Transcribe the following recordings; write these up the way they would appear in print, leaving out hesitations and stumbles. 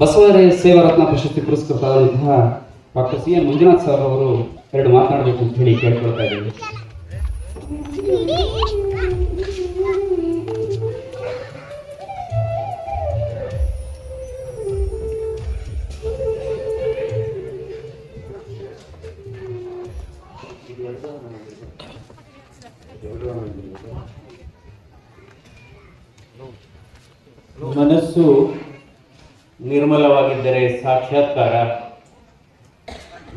ಬಸವ ಸೇವಾ ರತ್ನ ಪ್ರಶಸ್ತಿ ಪುರಸ್ಕೃತರಾದಂತಹ doctor C N Manjunath sir ಅವರು ಎರಡು ಮಾತನಾಡಬೇಕು ಅಂತ ಹೇಳಿ ಕೇಳ್ಕೊಳ್ತಾ ಇದ್ದೀವಿ. ಮನಸ್ಸು ನಿರ್ಮಲವಾಗಿದ್ದರೆ ಸಾಕ್ಷಾತ್ಕಾರ,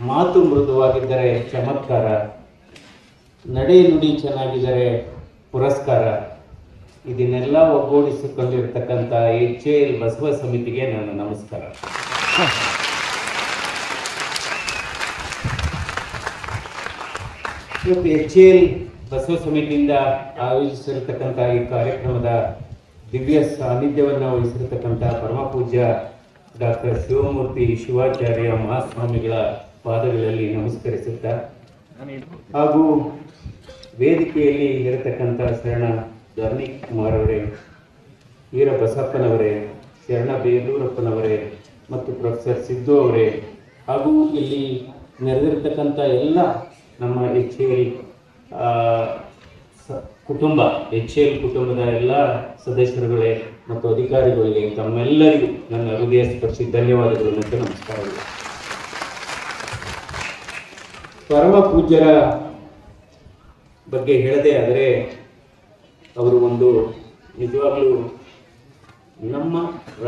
ಮಾತು ಮೃದುವಾಗಿದ್ದರೆ ಚಮತ್ಕಾರ, ನಡೆ ನುಡಿ ಚೆನ್ನಾಗಿದ್ದರೆ ಪುರಸ್ಕಾರ. ಇದನ್ನೆಲ್ಲ ಒಗ್ಗೂಡಿಸಿಕೊಂಡಿರ್ತಕ್ಕಂಥ HAL ಬಸವ ಸಮಿತಿಗೆ ನನ್ನ ನಮಸ್ಕಾರ. ಇವತ್ತು HAL ಬಸವ ಸಮಿತಿಯಿಂದ ಆಯೋಜಿಸಿರ್ತಕ್ಕಂಥ ಈ ಕಾರ್ಯಕ್ರಮದ ದಿವ್ಯ ಸಾನ್ನಿಧ್ಯವನ್ನು ವಹಿಸಿರ್ತಕ್ಕಂಥ ಪರಮ ಪೂಜ್ಯ ಡಾಕ್ಟರ್ ಶಿವಮೂರ್ತಿ ಶಿವಾಚಾರ್ಯ ಮಹಾಸ್ವಾಮಿಗಳ ಪಾದಗಳಲ್ಲಿ ನಮಸ್ಕರಿಸುತ್ತಾ, ಹಾಗೂ ವೇದಿಕೆಯಲ್ಲಿ ಇರತಕ್ಕಂಥ ಶರಣ ಧರ್ನಿ ಕುಮಾರ್ ಅವರೇ, ವೀರ ಬಸಪ್ಪನವರೇ, ಶರಣ ಬೇಲೂರಪ್ಪನವರೇ ಮತ್ತು ಪ್ರೊಫೆಸರ್ ಸಿದ್ದು ಅವರೇ, ಹಾಗೂ ಇಲ್ಲಿ ನೆರೆದಿರ್ತಕ್ಕಂಥ ಎಲ್ಲ ನಮ್ಮ HAL ಕುಟುಂಬ, HAL ಕುಟುಂಬದ ಎಲ್ಲ ಸದಸ್ಯರುಗಳೇ ಮತ್ತು ಅಧಿಕಾರಿಗಳಿಗೆ ತಮ್ಮೆಲ್ಲರಿಗೂ ನನ್ನ ಹೃದಯ ಸ್ಪರ್ಶಿ ಧನ್ಯವಾದಗಳು ಮತ್ತು ನಮಸ್ಕಾರಗಳು. ಪರಮ ಪೂಜ್ಯರ ಬಗ್ಗೆ ಹೇಳದೆ ಆದರೆ ಅವರು ಒಂದು ನಿಜವಾಗಲೂ ನಮ್ಮ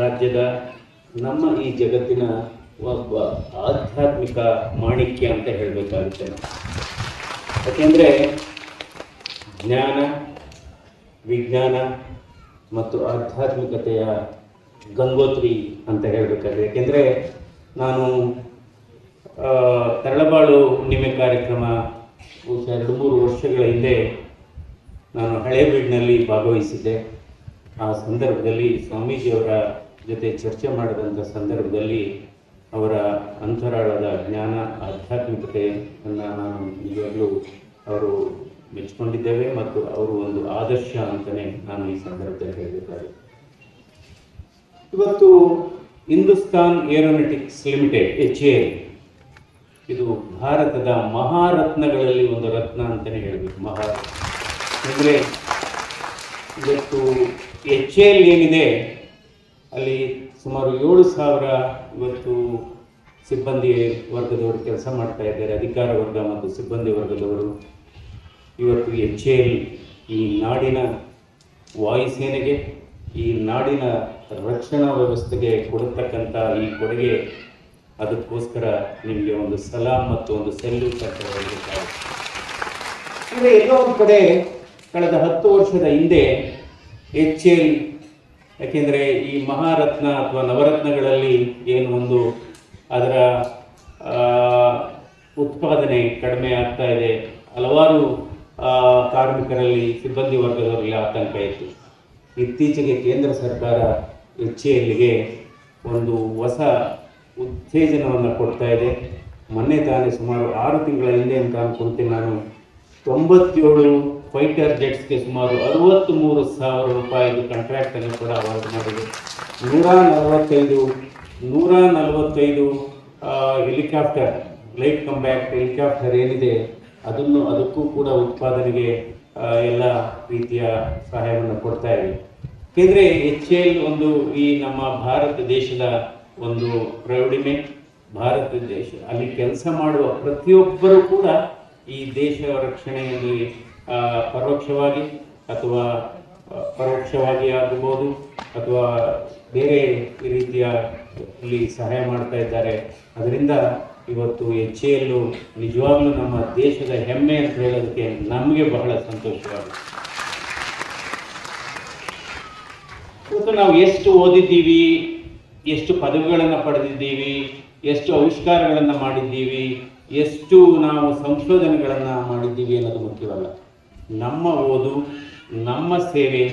ರಾಜ್ಯದ, ನಮ್ಮ ಈ ಜಗತ್ತಿನ ಒಬ್ಬ ಆಧ್ಯಾತ್ಮಿಕ ಮಾಣಿಕ್ಯ ಅಂತ ಹೇಳಬೇಕಾಗುತ್ತೆ. ಯಾಕೆಂದರೆ ಜ್ಞಾನ, ವಿಜ್ಞಾನ ಮತ್ತು ಆಧ್ಯಾತ್ಮಿಕತೆಯ ಗಂಗೋತ್ರಿ ಅಂತ ಹೇಳಬೇಕಾದ್ರೆ, ಯಾಕೆಂದರೆ ನಾನು ತರಳಬಾಳು ಹುಣ್ಣಿಮೆ ಕಾರ್ಯಕ್ರಮ 2-3 ವರ್ಷಗಳ ಹಿಂದೆ ನಾನು ಹಳೇಬೀಡಿನಲ್ಲಿ ಭಾಗವಹಿಸಿದ್ದೆ. ಆ ಸಂದರ್ಭದಲ್ಲಿ ಸ್ವಾಮೀಜಿಯವರ ಜೊತೆ ಚರ್ಚೆ ಮಾಡಿದಂಥ ಸಂದರ್ಭದಲ್ಲಿ ಅವರ ಅಂತರಾಳದ ಜ್ಞಾನ, ಆಧ್ಯಾತ್ಮಿಕತೆಯನ್ನು ನಾನು ನಿಜವಾಗಲೂ ಅವರು ಮೆಚ್ಚಿಕೊಂಡಿದ್ದೇವೆ ಮತ್ತು ಅವರು ಒಂದು ಆದರ್ಶ ಅಂತಲೇ ನಾನು ಈ ಸಂದರ್ಭದಲ್ಲಿ ಹೇಳಬೇಕಾಗಿದೆ. ಇವತ್ತು ಹಿಂದೂಸ್ತಾನ್ ಏರೋನಾಟಿಕ್ಸ್ ಲಿಮಿಟೆಡ್ HAL ಇದು ಭಾರತದ ಮಹಾರತ್ನಗಳಲ್ಲಿ ಒಂದು ರತ್ನ ಅಂತಲೇ ಹೇಳಬೇಕು. ಅಂದರೆ ಇವತ್ತು HAL ಏನಿದೆ ಅಲ್ಲಿ ಸುಮಾರು 7,000 ಇವತ್ತು ಸಿಬ್ಬಂದಿ ವರ್ಗದವರು ಕೆಲಸ ಮಾಡ್ತಾ ಇದ್ದಾರೆ, ಅಧಿಕಾರ ವರ್ಗ ಮತ್ತು ಸಿಬ್ಬಂದಿ ವರ್ಗದವರು. ಇವತ್ತು HAL ಈ ನಾಡಿನ ವಾಯುಸೇನೆಗೆ, ಈ ನಾಡಿನ ರಕ್ಷಣಾ ವ್ಯವಸ್ಥೆಗೆ ಕೊಡತಕ್ಕಂಥ ಈ ಕೊಡುಗೆ, ಅದಕ್ಕೋಸ್ಕರ ನಿಮಗೆ ಒಂದು ಸಲಾಂ ಮತ್ತು ಒಂದು ಸೆಲ್ಯೂಟ್ ಅಂತ ಹೇಳಬೇಕಾಗುತ್ತೆ. ಅಂದರೆ ಎಲ್ಲೋ ಒಂದು ಕಡೆ ಕಳೆದ 10 ವರ್ಷದ ಹಿಂದೆ HAL, ಯಾಕೆಂದರೆ ಈ ಮಹಾರತ್ನ ಅಥವಾ ನವರತ್ನಗಳಲ್ಲಿ ಏನು ಒಂದು ಅದರ ಉತ್ಪಾದನೆ ಕಡಿಮೆ ಆಗ್ತಾ ಇದೆ, ಹಲವಾರು ಕಾರ್ಮಿಕರಲ್ಲಿ, ಸಿಬ್ಬಂದಿ ವರ್ಗದವರಲ್ಲಿ ಆತಂಕ ಇತ್ತು. ಇತ್ತೀಚೆಗೆ ಕೇಂದ್ರ ಸರ್ಕಾರ HALಗೆ ಒಂದು ಹೊಸ ಉತ್ತೇಜನವನ್ನು ಕೊಡ್ತಾ ಇದೆ. ಮೊನ್ನೆ ತಾನೇ ಸುಮಾರು 6 ತಿಂಗಳ ಹಿಂದೆ ಅಂತ ಅನ್ಕೊಳ್ತೀನಿ ನಾನು, 97 ಫೈಟರ್ ಜೆಟ್ಸ್ಗೆ ಸುಮಾರು 63,000 ರೂಪಾಯಿದು ಕಾಂಟ್ರಾಕ್ಟನ್ನು ಕೂಡ ಅವಾರ್ಡ್ ಮಾಡಿದೆ. 145 ಹೆಲಿಕಾಪ್ಟರ್, ಲೈಟ್ ಕಂಬ್ಯಾಕ್ಟ್ ಹೆಲಿಕಾಪ್ಟರ್ ಏನಿದೆ ಅದಕ್ಕೂ ಕೂಡ ಉತ್ಪಾದನೆಗೆ ಎಲ್ಲ ರೀತಿಯ ಸಹಾಯವನ್ನು ಕೊಡ್ತಾ ಇದೆ. ಏಕೆಂದರೆ HAL ಒಂದು ಈ ನಮ್ಮ ಭಾರತ ದೇಶದ ಒಂದು ಪ್ರೌಢಿಮೆ. ಭಾರತ ದೇಶ ಅಲ್ಲಿ ಕೆಲಸ ಮಾಡುವ ಪ್ರತಿಯೊಬ್ಬರೂ ಕೂಡ ಈ ದೇಶ ರಕ್ಷಣೆಯಲ್ಲಿ ಪರೋಕ್ಷವಾಗಿ ಅಥವಾ ಪರೋಕ್ಷವಾಗಿ ಆಗಬಹುದು ಅಥವಾ ಬೇರೆ ರೀತಿಯ ಇಲ್ಲಿ ಸಹಾಯ ಮಾಡ್ತಾ ಇದ್ದಾರೆ. ಅದರಿಂದ ಇವತ್ತು HAL ನಿಜವಾಗ್ಲೂ ನಮ್ಮ ದೇಶದ ಹೆಮ್ಮೆ ಅಂತ ಹೇಳೋದಕ್ಕೆ ನಮಗೆ ಬಹಳ ಸಂತೋಷವಾಗಿದೆ. ಇವತ್ತು ನಾವು ಎಷ್ಟು ಓದಿದ್ದೀವಿ, ಎಷ್ಟು ಪದವಿಗಳನ್ನು ಪಡೆದಿದ್ದೀವಿ, ಎಷ್ಟು ಆವಿಷ್ಕಾರಗಳನ್ನು ಮಾಡಿದ್ದೀವಿ, ಎಷ್ಟು ನಾವು ಸಂಶೋಧನೆಗಳನ್ನು ಮಾಡಿದ್ದೀವಿ ಅನ್ನೋದು ಮುಖ್ಯವಲ್ಲ. ನಮ್ಮ ಓದು, ನಮ್ಮ ಸೇವೆ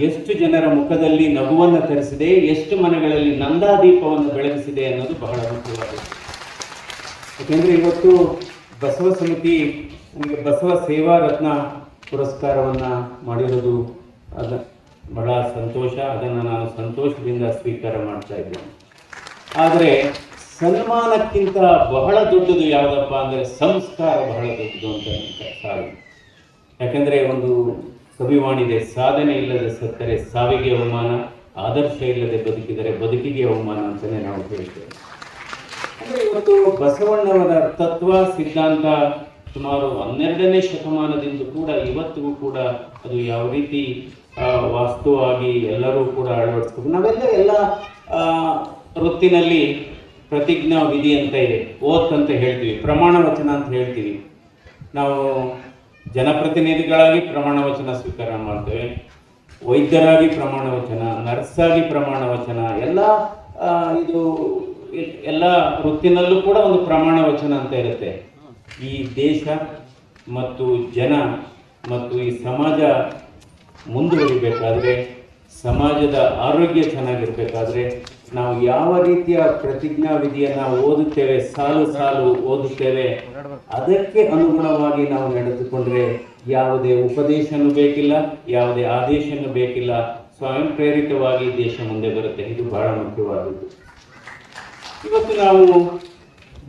ಎಷ್ಟು ಜನರ ಮುಖದಲ್ಲಿ ನಗುವನ್ನು ತರಿಸಿದೆ, ಎಷ್ಟು ಮನೆಗಳಲ್ಲಿ ನಂದಾದೀಪವನ್ನು ಬೆಳಗಿಸಿದೆ ಅನ್ನೋದು ಬಹಳ ಮುಖ್ಯವಾಗಿದೆ. ಯಾಕೆಂದರೆ ಇವತ್ತು ಬಸವ ಸಮಿತಿ ನನಗೆ ಬಸವ ಸೇವಾ ರತ್ನ ಪುರಸ್ಕಾರವನ್ನು ಮಾಡಿರೋದು ಅದು ಬಹಳ ಸಂತೋಷ. ಅದನ್ನು ನಾನು ಸಂತೋಷದಿಂದ ಸ್ವೀಕಾರ ಮಾಡ್ತಾ ಇದ್ದೇನೆ. ಆದರೆ ಸನ್ಮಾನಕ್ಕಿಂತ ಬಹಳ ದೊಡ್ಡದು ಯಾವುದಪ್ಪ ಅಂದರೆ ಸಂಸ್ಕಾರ ಬಹಳ ದೊಡ್ಡದು ಅಂತ ಸಾರಿ. ಯಾಕಂದರೆ ಒಂದು ಕವಿವಾಣಿದೆ, ಸಾಧನೆ ಇಲ್ಲದೆ ಸತ್ತರೆ ಸಾವಿಗೆ ಅವಮಾನ, ಆದರ್ಶ ಇಲ್ಲದೆ ಬದುಕಿದರೆ ಬದುಕಿಗೆ ಅವಮಾನ ಅಂತಲೇ ನಾವು ಹೇಳ್ತೇವೆ. ಅಂದರೆ ಇವತ್ತು ಬಸವಣ್ಣವರ ತತ್ವ ಸಿದ್ಧಾಂತ ಸುಮಾರು 12ನೇ ಶತಮಾನದಿಂದ ಕೂಡ ಇವತ್ತಿಗೂ ಕೂಡ ಅದು ಯಾವ ರೀತಿ ವಾಸ್ತವವಾಗಿ ಎಲ್ಲರೂ ಕೂಡ ಅಳವಡಿಸ್ಬೇಕು. ನಾವೆಲ್ಲ ಎಲ್ಲ ವೃತ್ತಿನಲ್ಲಿ ಪ್ರತಿಜ್ಞಾ ವಿಧಿ ಅಂತ ಇದೆ, ಓತ್ ಅಂತ ಹೇಳ್ತೀವಿ, ಪ್ರಮಾಣ ವಚನ ಅಂತ ಹೇಳ್ತೀವಿ. ನಾವು ಜನಪ್ರತಿನಿಧಿಗಳಾಗಿ ಪ್ರಮಾಣ ವಚನ ಸ್ವೀಕಾರ ಮಾಡ್ತೇವೆ, ವೈದ್ಯರಾಗಿ ಪ್ರಮಾಣ ವಚನ, ನರ್ಸಾಗಿ ಪ್ರಮಾಣ ವಚನ, ಇದು ಎಲ್ಲ ವೃತ್ತಿನಲ್ಲೂ ಕೂಡ ಒಂದು ಪ್ರಮಾಣ ವಚನ ಅಂತ ಇರುತ್ತೆ. ಈ ದೇಶ ಮತ್ತು ಜನ ಮತ್ತು ಈ ಸಮಾಜ ಮುಂದುವರಿಬೇಕಾದ್ರೆ, ಸಮಾಜದ ಆರೋಗ್ಯ ಚೆನ್ನಾಗಿರ್ಬೇಕಾದ್ರೆ ನಾವು ಯಾವ ರೀತಿಯ ಪ್ರತಿಜ್ಞಾ ವಿಧಿಯನ್ನು ಓದುತ್ತೇವೆ, ಸಾಲು ಸಾಲು ಓದುತ್ತೇವೆ, ಅದಕ್ಕೆ ಅನುಗುಣವಾಗಿ ನಾವು ನಡೆದುಕೊಂಡ್ರೆ ಯಾವುದೇ ಉಪದೇಶನೂ ಬೇಕಿಲ್ಲ, ಯಾವುದೇ ಆದೇಶನೂ ಬೇಕಿಲ್ಲ, ಸ್ವಯಂ ಪ್ರೇರಿತವಾಗಿ ದೇಶ ಮುಂದೆ ಬರುತ್ತೆ. ಇದು ಬಹಳ ಮುಖ್ಯವಾದದ್ದು. ಇವತ್ತು ನಾವು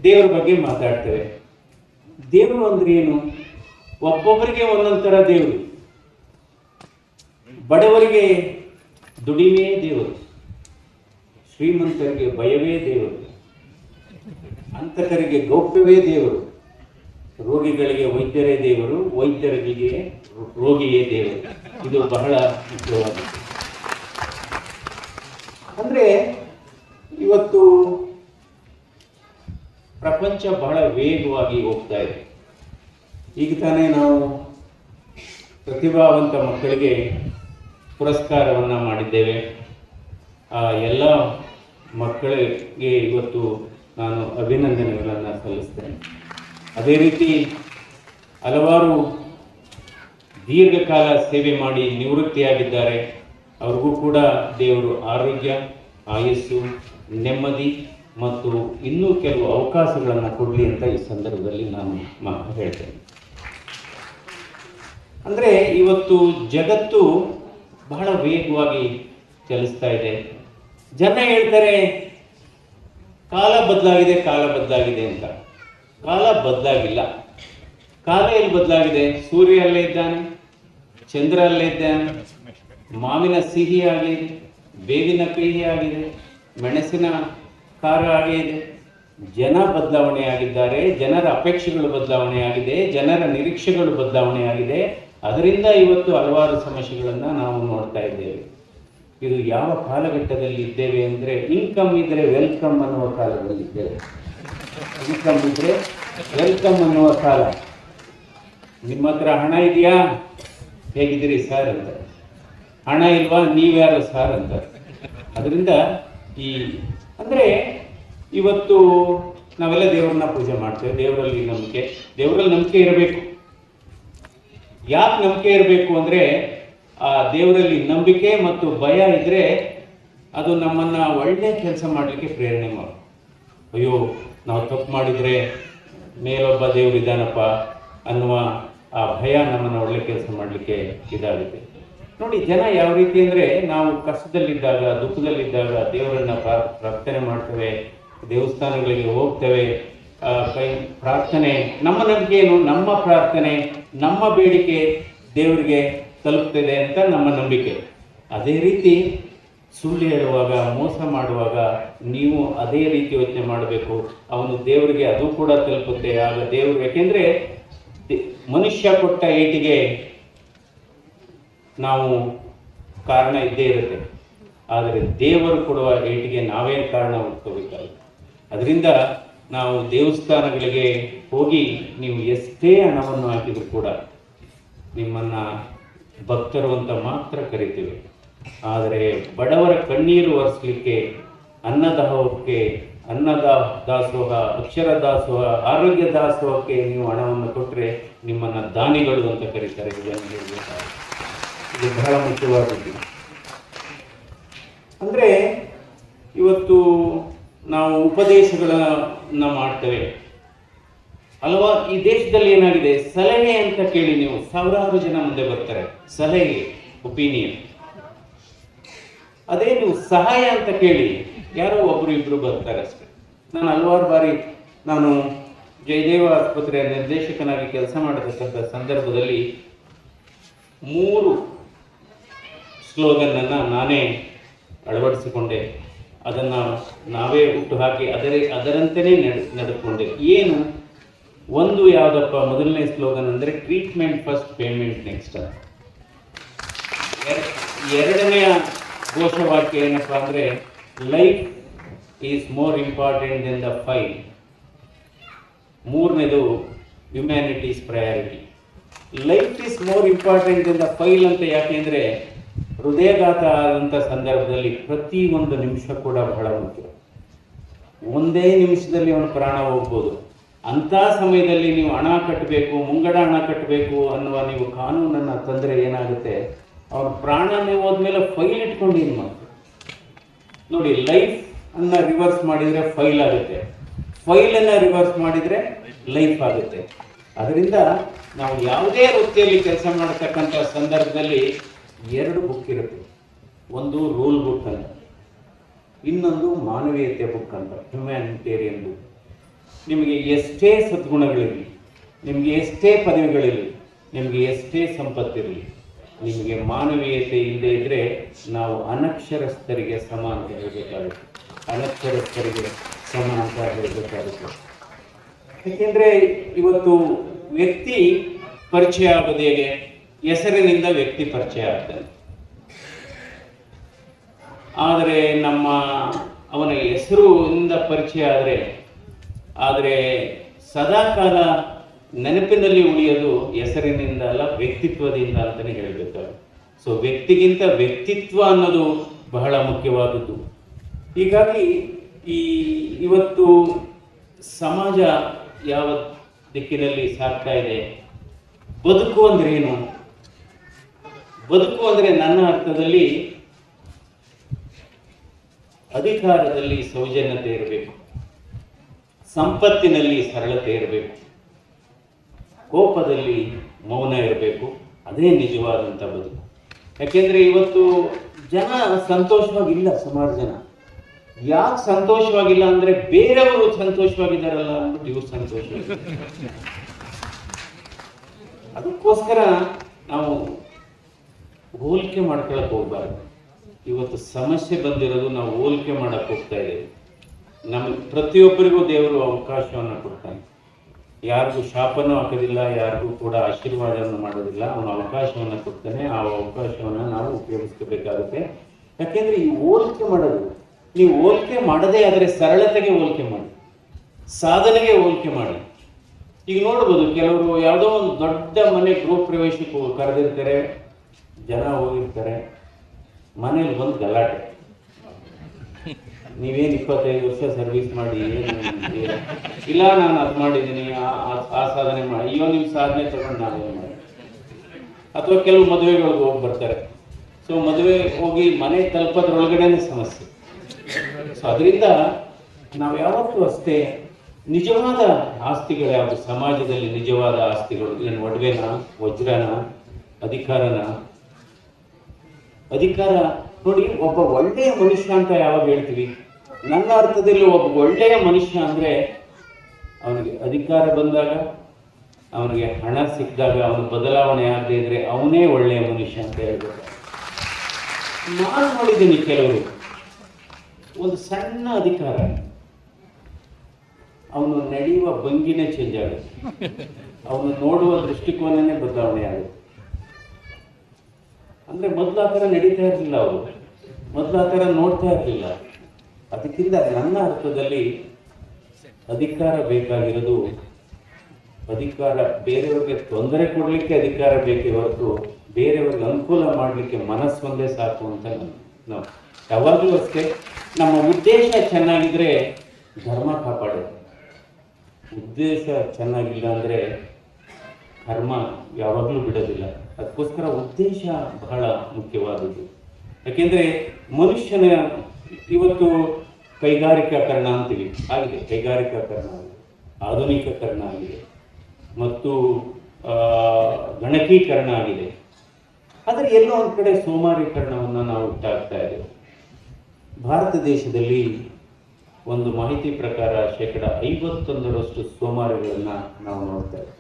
ದೇವರ ಬಗ್ಗೆ ಮಾತಾಡ್ತೇವೆ. ದೇವರು ಅಂದ್ರೆ ಏನು? ಒಬ್ಬೊಬ್ಬರಿಗೆ ಒಂದೊಂದು ಥರ ದೇವರು. ಬಡವರಿಗೆ ದುಡಿಮೆ ದೇವರು, ಶ್ರೀಮಂತರಿಗೆ ಭಯವೇ ದೇವರು, ಅಂತಕರಿಗೆ ಗೌಪ್ಯವೇ ದೇವರು, ರೋಗಿಗಳಿಗೆ ವೈದ್ಯರೇ ದೇವರು, ವೈದ್ಯರಿಗೆ ರೋಗಿಯೇ ದೇವರು. ಇದು ಬಹಳ ಮುಖ್ಯವಾದದ್ದು. ಅಂದ್ರೆ ಇವತ್ತು ಪ್ರಪಂಚ ಬಹಳ ವೇಗವಾಗಿ ಹೋಗ್ತಾ ಇದೆ. ಈಗ ತಾನೇ ನಾವು ಪ್ರತಿಭಾವಂತ ಮಕ್ಕಳಿಗೆ ಪುರಸ್ಕಾರವನ್ನು ಮಾಡಿದ್ದೇವೆ. ಆ ಎಲ್ಲ ಮಕ್ಕಳಿಗೆ ಇವತ್ತು ನಾನು ಅಭಿನಂದನೆಗಳನ್ನು ಸಲ್ಲಿಸ್ತೇನೆ. ಅದೇ ರೀತಿ ಹಲವಾರು ದೀರ್ಘಕಾಲ ಸೇವೆ ಮಾಡಿ ನಿವೃತ್ತಿಯಾಗಿದ್ದಾರೆ, ಅವ್ರಿಗೂ ಕೂಡ ದೇವರು ಆರೋಗ್ಯ, ಆಯಸ್ಸು, ನೆಮ್ಮದಿ ಮತ್ತು ಇನ್ನೂ ಕೆಲವು ಅವಕಾಶಗಳನ್ನು ಕೊಡಲಿ ಅಂತ ಈ ಸಂದರ್ಭದಲ್ಲಿ ನಾನು ಹೇಳ್ತೇನೆ. ಅಂದರೆ ಇವತ್ತು ಜಗತ್ತು ಬಹಳ ವೇಗವಾಗಿ ಚಲಿಸ್ತಾ ಇದೆ. ಜನ ಹೇಳ್ತಾರೆ ಕಾಲ ಬದಲಾಗಿದೆ, ಕಾಲ ಬದಲಾಗಿದೆ ಅಂತ. ಕಾಲ ಬದಲಾಗಿಲ್ಲ. ಕಾಲ ಎಲ್ಲಿ ಬದಲಾಗಿದೆ? ಸೂರ್ಯ ಅಲ್ಲೇ ಇದ್ದಾನೆ, ಚಂದ್ರ ಅಲ್ಲೇ ಇದ್ದಾನೆ, ಮಾವಿನ ಸಿಹಿ ಆಗಿದೆ, ಬೇವಿನ ಕಹಿ ಆಗಿದೆ, ಮೆಣಸಿನ ಖಾರ ಆಗಿದೆ. ಜನ ಬದಲಾವಣೆ ಆಗಿದ್ದಾರೆ, ಜನರ ಅಪೇಕ್ಷೆಗಳು ಬದಲಾವಣೆ ಆಗಿದೆ, ಜನರ ನಿರೀಕ್ಷೆಗಳು ಬದಲಾವಣೆ ಆಗಿದೆ. ಅದರಿಂದ ಇವತ್ತು ಹಲವಾರು ಸಮಸ್ಯೆಗಳನ್ನು ನಾವು ನೋಡ್ತಾ ಇದ್ದೇವೆ. ಇದು ಯಾವ ಕಾಲಘಟ್ಟದಲ್ಲಿ ಇದ್ದೇವೆ ಅಂದರೆ, ಇನ್ಕಮ್ ಇದ್ದರೆ ವೆಲ್ಕಮ್ ಅನ್ನುವ ಕಾಲದಲ್ಲಿ ಇದ್ದೇವೆ. ಇನ್ಕಮ್ ಇದ್ದರೆ ವೆಲ್ಕಮ್ ಅನ್ನುವ ಕಾಲ. ನಿಮ್ಮ ಹತ್ರ ಹಣ ಇದೆಯಾ, ಹೇಗಿದ್ದೀರಿ ಸರ್ ಅಂತ. ಹಣ ಇಲ್ವಾ, ನೀವ್ಯಾರು ಸರ್ ಅಂತ. ಅದರಿಂದ ಅಂದರೆ ಇವತ್ತು ನಾವೆಲ್ಲ ದೇವರನ್ನ ಪೂಜೆ ಮಾಡ್ತೇವೆ. ದೇವರಲ್ಲಿ ನಂಬಿಕೆ ಇರಬೇಕು. ಯಾಕೆ ನಂಬಿಕೆ ಇರಬೇಕು ಅಂದರೆ, ಆ ದೇವರಲ್ಲಿ ನಂಬಿಕೆ ಮತ್ತು ಭಯ ಇದ್ದರೆ ಅದು ನಮ್ಮನ್ನು ಒಳ್ಳೆಯ ಕೆಲಸ ಮಾಡಲಿಕ್ಕೆ ಪ್ರೇರಣೆ ಮಾಡು. ಅಯ್ಯೋ ನಾವು ತಪ್ಪು ಮಾಡಿದರೆ ಮೇಲೊಬ್ಬ ದೇವರಿದ್ದಾನಪ್ಪ ಅನ್ನುವ ಆ ಭಯ ನಮ್ಮನ್ನು ಒಳ್ಳೆ ಕೆಲಸ ಮಾಡಲಿಕ್ಕೆ ಇದಾಗುತ್ತೆ. ನೋಡಿ, ಜನ ಯಾವ ರೀತಿ ಅಂದರೆ, ನಾವು ಕಷ್ಟದಲ್ಲಿದ್ದಾಗ, ದುಃಖದಲ್ಲಿದ್ದಾಗ ದೇವರನ್ನ ಪ್ರಾರ್ಥನೆ ಮಾಡ್ತೇವೆ, ದೇವಸ್ಥಾನಗಳಿಗೆ ಹೋಗ್ತೇವೆ. ಪ್ರಾರ್ಥನೆ, ನಮ್ಮ ನಂಬಿಕೆ ಏನು? ನಮ್ಮ ಪ್ರಾರ್ಥನೆ, ನಮ್ಮ ಬೇಡಿಕೆ ದೇವರಿಗೆ ತಲುಪ್ತಿದೆ ಅಂತ ನಮ್ಮ ನಂಬಿಕೆ. ಅದೇ ರೀತಿ ಸುಳ್ಳು ಹೇಳುವಾಗ, ಮೋಸ ಮಾಡುವಾಗ ನೀವು ಅದೇ ರೀತಿ ಯೋಚನೆ ಮಾಡಬೇಕು. ಅವನು ದೇವರಿಗೆ ಅದು ಕೂಡ ತಲುಪುತ್ತೆ. ಆಗ ದೇವರು, ಯಾಕೆಂದರೆ ಮನುಷ್ಯ ಕೊಟ್ಟ ಏಟಿಗೆ ನಾವು ಕಾರಣ ಇದ್ದೇ ಇರುತ್ತೆ, ಆದರೆ ದೇವರು ಕೊಡುವ ಏಟಿಗೆ ನಾವೇ ಕಾರಣ ಹುಡ್ಕೋಬೇಕಾಗುತ್ತೆ. ಅದರಿಂದ ನಾವು ದೇವಸ್ಥಾನಗಳಿಗೆ ಹೋಗಿ ನೀವು ಎಷ್ಟೇ ಹಣವನ್ನು ಹಾಕಿದರೂ ಕೂಡ ನಿಮ್ಮನ್ನು ಭಕ್ತರು ಅಂತ ಮಾತ್ರ ಕರಿತೀವಿ. ಆದರೆ ಬಡವರ ಕಣ್ಣೀರು ಒರೆಸಲಿಕ್ಕೆ, ಅನ್ನದಾಸೋಹಕ್ಕೆ, ದಾಸೋಹ, ಅಕ್ಷರ ದಾಸೋಹ, ಆರೋಗ್ಯ ದಾಸೋಹಕ್ಕೆ ನೀವು ಹಣವನ್ನು ಕೊಟ್ಟರೆ ನಿಮ್ಮನ್ನು ದಾನಿಗಳು ಅಂತ ಕರೀತಾರೆ. ಇದು ಬಹಳ ಮುಖ್ಯವಾದದ್ದು. ಅಂದರೆ ಇವತ್ತು ನಾವು ಉಪದೇಶಗಳನ್ನು ಮಾಡ್ತೇವೆ. ಈ ದೇಶದಲ್ಲಿ ಏನಾಗಿದೆ, ಸಲಹೆ ಅಂತ ಕೇಳಿ ನೀವು ಸಾವಿರಾರು ಜನ ಮುಂದೆ ಬರ್ತಾರೆ. ಸಲಹೆ, ಒಪಿನಿಯನ್. ಅದೇ ನೀವು ಸಹಾಯ ಅಂತ ಕೇಳಿ ಯಾರೋ ಒಬ್ಬರು ಇಬ್ಬರು ಬರ್ತಾರೆ ಅಷ್ಟೇ. ನಾನು ಹಲವಾರು ಬಾರಿ ಜಯದೇವ ಆಸ್ಪತ್ರೆಯ ನಿರ್ದೇಶಕನಾಗಿ ಕೆಲಸ ಮಾಡತಕ್ಕಂಥ ಸಂದರ್ಭದಲ್ಲಿ 3 ಸ್ಲೋಗನ್ನನ್ನು ನಾನೇ ಅಳವಡಿಸಿಕೊಂಡೆ. ಅದನ್ನು ನಾವೇ ಹುಟ್ಟು ಹಾಕಿ ಅದರಂತೆಯೇ ನಡೆದುಕೊಂಡೆ. ಏನು ಒಂದು ಯಾವುದಪ್ಪ, ಮೊದಲನೇ ಸ್ಲೋಗನ್ ಅಂದರೆ ಟ್ರೀಟ್ಮೆಂಟ್ ಫಸ್ಟ್, ಪೇಮೆಂಟ್ ನೆಕ್ಸ್ಟ್. ಎರಡನೆಯ ಘೋಷವಾಕ್ಯ ಏನಪ್ಪ ಅಂದರೆ life is more important than the file. ಮೂರನೇದು humanity is priority. Life is more important than the file ಅಂತ ಯಾಕೆಂದರೆ ಹೃದಯಘಾತ ಆದಂಥ ಸಂದರ್ಭದಲ್ಲಿ ಪ್ರತಿಯೊಂದು ನಿಮಿಷ ಕೂಡ ಬಹಳ ಮುಖ್ಯ. ಒಂದೇ ನಿಮಿಷದಲ್ಲಿ ಅವನ ಪ್ರಾಣ ಹೋಗ್ಬೋದು. ಅಂಥ ಸಮಯದಲ್ಲಿ ನೀವು ಹಣ ಕಟ್ಟಬೇಕು, ಮುಂಗಡ ಹಣ ಕಟ್ಟಬೇಕು ಅನ್ನುವ ನೀವು ಕಾನೂನನ್ನು ತಂದರೆ ಏನಾಗುತ್ತೆ, ಅವ್ರ ಪ್ರಾಣನೇ ಹೋದ್ಮೇಲೆ ಫೈಲ್ ಇಟ್ಕೊಂಡು ಏನು ಮಾಡ್ತಾರೆ ನೋಡಿ. ಲೈಫ್ ಅನ್ನು ರಿವರ್ಸ್ ಮಾಡಿದರೆ ಫೈಲ್ ಆಗುತ್ತೆ, ಫೈಲನ್ನು ರಿವರ್ಸ್ ಮಾಡಿದರೆ ಲೈಫ್ ಆಗುತ್ತೆ. ಅದರಿಂದ ನಾವು ಯಾವುದೇ ವೃತ್ತಿಯಲ್ಲಿ ಕೆಲಸ ಮಾಡತಕ್ಕಂಥ ಸಂದರ್ಭದಲ್ಲಿ 2 ಬುಕ್ ಇರುತ್ತೆ. ಒಂದು ರೂಲ್ ಬುಕ್ ಅಂತ, ಇನ್ನೊಂದು ಮಾನವೀಯತೆ ಬುಕ್ ಅಂತ, ಹ್ಯುಮ್ಯಾನಿಟೇರಿಯನ್ ಬುಕ್. ನಿಮಗೆ ಎಷ್ಟೇ ಸದ್ಗುಣಗಳಿರಲಿ, ನಿಮಗೆ ಎಷ್ಟೇ ಪದವಿಗಳಿರಲಿ, ನಿಮಗೆ ಎಷ್ಟೇ ಸಂಪತ್ತಿರಲಿ, ನಿಮಗೆ ಮಾನವೀಯತೆ ಇಲ್ಲದೆ ಇದ್ದರೆ ನಾವು ಅನಕ್ಷರಸ್ಥರಿಗೆ ಸಮ ಅಂತ ಹೇಳಬೇಕಾಗುತ್ತೆ. ಅನಕ್ಷರಸ್ಥರಿಗೆ ಸಮ ಅಂತ ಹೇಳಬೇಕಾಗುತ್ತೆ. ಏಕೆಂದರೆ ಇವತ್ತು ವ್ಯಕ್ತಿ ಪರಿಚಯ ಆಗೋದು ಹೇಗೆ? ಹೆಸರಿನಿಂದ ವ್ಯಕ್ತಿ ಪರಿಚಯ ಆಗ್ತಾನೆ. ಆದರೆ ಅವನ ಹೆಸರಿಂದ ಪರಿಚಯ ಆದರೆ ಸದಾಕಾಲ ನೆನಪಿನಲ್ಲಿ ಉಳಿಯೋದು ಹೆಸರಿನಿಂದ ಅಲ್ಲ, ವ್ಯಕ್ತಿತ್ವದಿಂದ ಅಂತಲೇ ಹೇಳಬೇಕಾಗುತ್ತೆ. ಸೊ ವ್ಯಕ್ತಿಗಿಂತ ವ್ಯಕ್ತಿತ್ವ ಅನ್ನೋದು ಬಹಳ ಮುಖ್ಯವಾದದ್ದು. ಹೀಗಾಗಿ ಇವತ್ತು ಸಮಾಜ ಯಾವ ದಿಕ್ಕಿನಲ್ಲಿ ಸಾಗ್ತಾ ಇದೆ, ಬದುಕು ಅಂದ್ರೆ ಏನು? ಬದುಕು ಅಂದರೆ ನನ್ನ ಅರ್ಥದಲ್ಲಿ ಅಧಿಕಾರದಲ್ಲಿ ಸೌಜನ್ಯತೆ ಇರಬೇಕು, ಸಂಪತ್ತಿನಲ್ಲಿ ಸರಳತೆ ಇರಬೇಕು, ಕೋಪದಲ್ಲಿ ಮೌನ ಇರಬೇಕು. ಅದೇ ನಿಜವಾದಂಥ ಬದುಕು. ಯಾಕೆಂದರೆ ಇವತ್ತು ಜನ ಸಂತೋಷವಾಗಿಲ್ಲ. ಸುಮಾರು ಜನ ಯಾಕೆ ಸಂತೋಷವಾಗಿಲ್ಲ ಅಂದರೆ ಬೇರೆಯವರು ಸಂತೋಷವಾಗಿದ್ದಾರಲ್ಲ ಅಂದ್ಬಿಟ್ಟು ಇವ್ರು ಸಂತೋಷವಾಗಿದ್ದಾರೆ. ಅದಕ್ಕೋಸ್ಕರ ನಾವು ಹೋಲಿಕೆ ಮಾಡ್ಕೊಳಕ್ಕೆ ಹೋಗ್ಬಾರ್ದು. ಇವತ್ತು ಸಮಸ್ಯೆ ಬಂದಿರೋದು ನಾವು ಹೋಲಿಕೆ ಮಾಡಕ್ಕೆ ಹೋಗ್ತಾ ಇದ್ದೇವೆ. ಪ್ರತಿಯೊಬ್ಬರಿಗೂ ದೇವರು ಅವಕಾಶವನ್ನು ಕೊಡ್ತಾನೆ. ಯಾರಿಗೂ ಶಾಪನೂ ಹಾಕೋದಿಲ್ಲ, ಯಾರಿಗೂ ಕೂಡ ಆಶೀರ್ವಾದವನ್ನು ಮಾಡೋದಿಲ್ಲ. ಅವನು ಅವಕಾಶವನ್ನು ಕೊಡ್ತಾನೆ. ಆ ಅವಕಾಶವನ್ನು ನಾವು ಉಪಯೋಗಿಸ್ಕೋಬೇಕಾಗುತ್ತೆ. ಯಾಕೆಂದರೆ ಈ ಹೋಲಿಕೆ ಮಾಡೋದು, ನೀವು ಹೋಲಿಕೆ ಮಾಡದೇ ಆದರೆ ಸರಳತೆಗೆ ಹೋಲಿಕೆ ಮಾಡಿ, ಸಾಧನೆಗೆ ಹೋಲಿಕೆ ಮಾಡಿ. ಈಗ ನೋಡ್ಬೋದು, ಕೆಲವರು ಯಾವುದೋ ಒಂದು ದೊಡ್ಡ ಮನೆ ಗೃಹ ಪ್ರವೇಶಕ್ಕೆ ಕರೆದಿರ್ತಾರೆ, ಜನ ಹೋಗಿರ್ತಾರೆ, ಮನೇಲಿ ಬಂದು ಗಲಾಟೆ. ನೀವೇನು 25 ವರ್ಷ ಸರ್ವಿಸ್ ಮಾಡಿ ಇಲ್ಲ, ನಾನು ಅದು ಮಾಡಿದ್ದೀನಿ, ಆ ಸಾಧನೆ ಮಾಡಿ, ಅಯ್ಯೋ ನಿಮ್ಮ ಸಾಧನೆ ತಗೊಂಡು ನಾವೇನು ಮಾಡಿ. ಅಥವಾ ಕೆಲವು ಮದುವೆಗಳಿಗೆ ಹೋಗಿ ಬರ್ತಾರೆ. ಸೊ ಮದುವೆ ಹೋಗಿ ಮನೆ ತಲುಪೋದ್ರೊಳಗಡೆನೇ ಸಮಸ್ಯೆ. ಸೊ ಅದರಿಂದ ನಾವು ಯಾವತ್ತೂ ಅಷ್ಟೇ ನಿಜವಾದ ಆಸ್ತಿಗಳು ಯಾವುದು ಸಮಾಜದಲ್ಲಿ? ನಿಜವಾದ ಆಸ್ತಿಗಳು ಏನು? ಒಡವೆನ, ವಜ್ರನ, ಅಧಿಕಾರ ನೋಡಿ. ಒಬ್ಬ ಒಳ್ಳೆಯ ಮನುಷ್ಯ ಅಂತ ಯಾವಾಗ ಹೇಳ್ತೀವಿ? ನನ್ನ ಅರ್ಥದಲ್ಲಿ ಒಬ್ಬ ಒಳ್ಳೆಯ ಮನುಷ್ಯ ಅಂದರೆ ಅವನಿಗೆ ಅಧಿಕಾರ ಬಂದಾಗ, ಅವನಿಗೆ ಹಣ ಸಿಕ್ಕಿದಾಗ, ಅವನ ಬದಲಾವಣೆ ಆಗದೆ ಇದ್ರೆ ಅವನೇ ಒಳ್ಳೆಯ ಮನುಷ್ಯ ಅಂತ ಹೇಳ್ಬೇಕು. ನಾನು ನೋಡಿದ್ದೀನಿ ಕೆಲವರು ಒಂದು ಸಣ್ಣ ಅಧಿಕಾರ, ಅವನು ನಡೆಯುವ ಭಂಗಿನೇ ಚೇಂಜ್ ಆಗುತ್ತೆ, ಅವನು ನೋಡುವ ದೃಷ್ಟಿಕೋನನೇ ಬದಲಾವಣೆ ಆಗುತ್ತೆ. ಅಂದರೆ ಮೊದಲು ಆ ಥರ ನಡೀತಾ ಇರಲಿಲ್ಲ, ಅವರು ಮೊದಲು ಆ ಥರ ನೋಡ್ತಾ ಇರಲಿಲ್ಲ. ಅದಕ್ಕಿಂತ ನನ್ನ ಅರ್ಥದಲ್ಲಿ ಅಧಿಕಾರ ಬೇಕಾಗಿರೋದು, ಅಧಿಕಾರ ಬೇರೆಯವ್ರಿಗೆ ತೊಂದರೆ ಕೊಡಲಿಕ್ಕೆ ಅಧಿಕಾರ ಬೇಕೇ ಹೊರತು ಬೇರೆಯವ್ರಿಗೆ ಅನುಕೂಲ ಮಾಡಲಿಕ್ಕೆ ಮನಸ್ಸು ಒಂದೇ ಸಾಕು ಅಂತ ನಾವು ಯಾವಾಗಲೂ ಅಷ್ಟೇ. ನಮ್ಮ ಉದ್ದೇಶ ಚೆನ್ನಾಗಿದ್ರೆ ಧರ್ಮ ಕಾಪಾಡುತ್ತೆ. ಉದ್ದೇಶ ಚೆನ್ನಾಗಿಲ್ಲ ಅಂದರೆ ಕರ್ಮ ಯಾವಾಗಲೂ ಬಿಡೋದಿಲ್ಲ. ಅದಕ್ಕೋಸ್ಕರ ಉದ್ದೇಶ ಬಹಳ ಮುಖ್ಯವಾದದ್ದು. ಯಾಕೆಂದರೆ ಮನುಷ್ಯನ ಇವತ್ತು ಕೈಗಾರಿಕಾಕರಣ ಅಂತೀವಿ, ಆಗಿದೆ, ಕೈಗಾರಿಕಾಕರಣ ಆಗಿದೆ, ಆಧುನಿಕೀಕರಣ ಆಗಿದೆ ಮತ್ತು ಗಣಕೀಕರಣ ಆಗಿದೆ. ಆದರೆ ಎಲ್ಲೋ ಒಂದು ಕಡೆ ಸೋಮಾರೀಕರಣವನ್ನು ನಾವು ಹುಟ್ಟಾಗ್ತಾ ಇದ್ದೇವೆ. ಭಾರತ ದೇಶದಲ್ಲಿ ಒಂದು ಮಾಹಿತಿ ಪ್ರಕಾರ 51% ಸೋಮಾರಿಗಳನ್ನು ನಾವು ನೋಡ್ತಾ ಇದ್ದೀವಿ.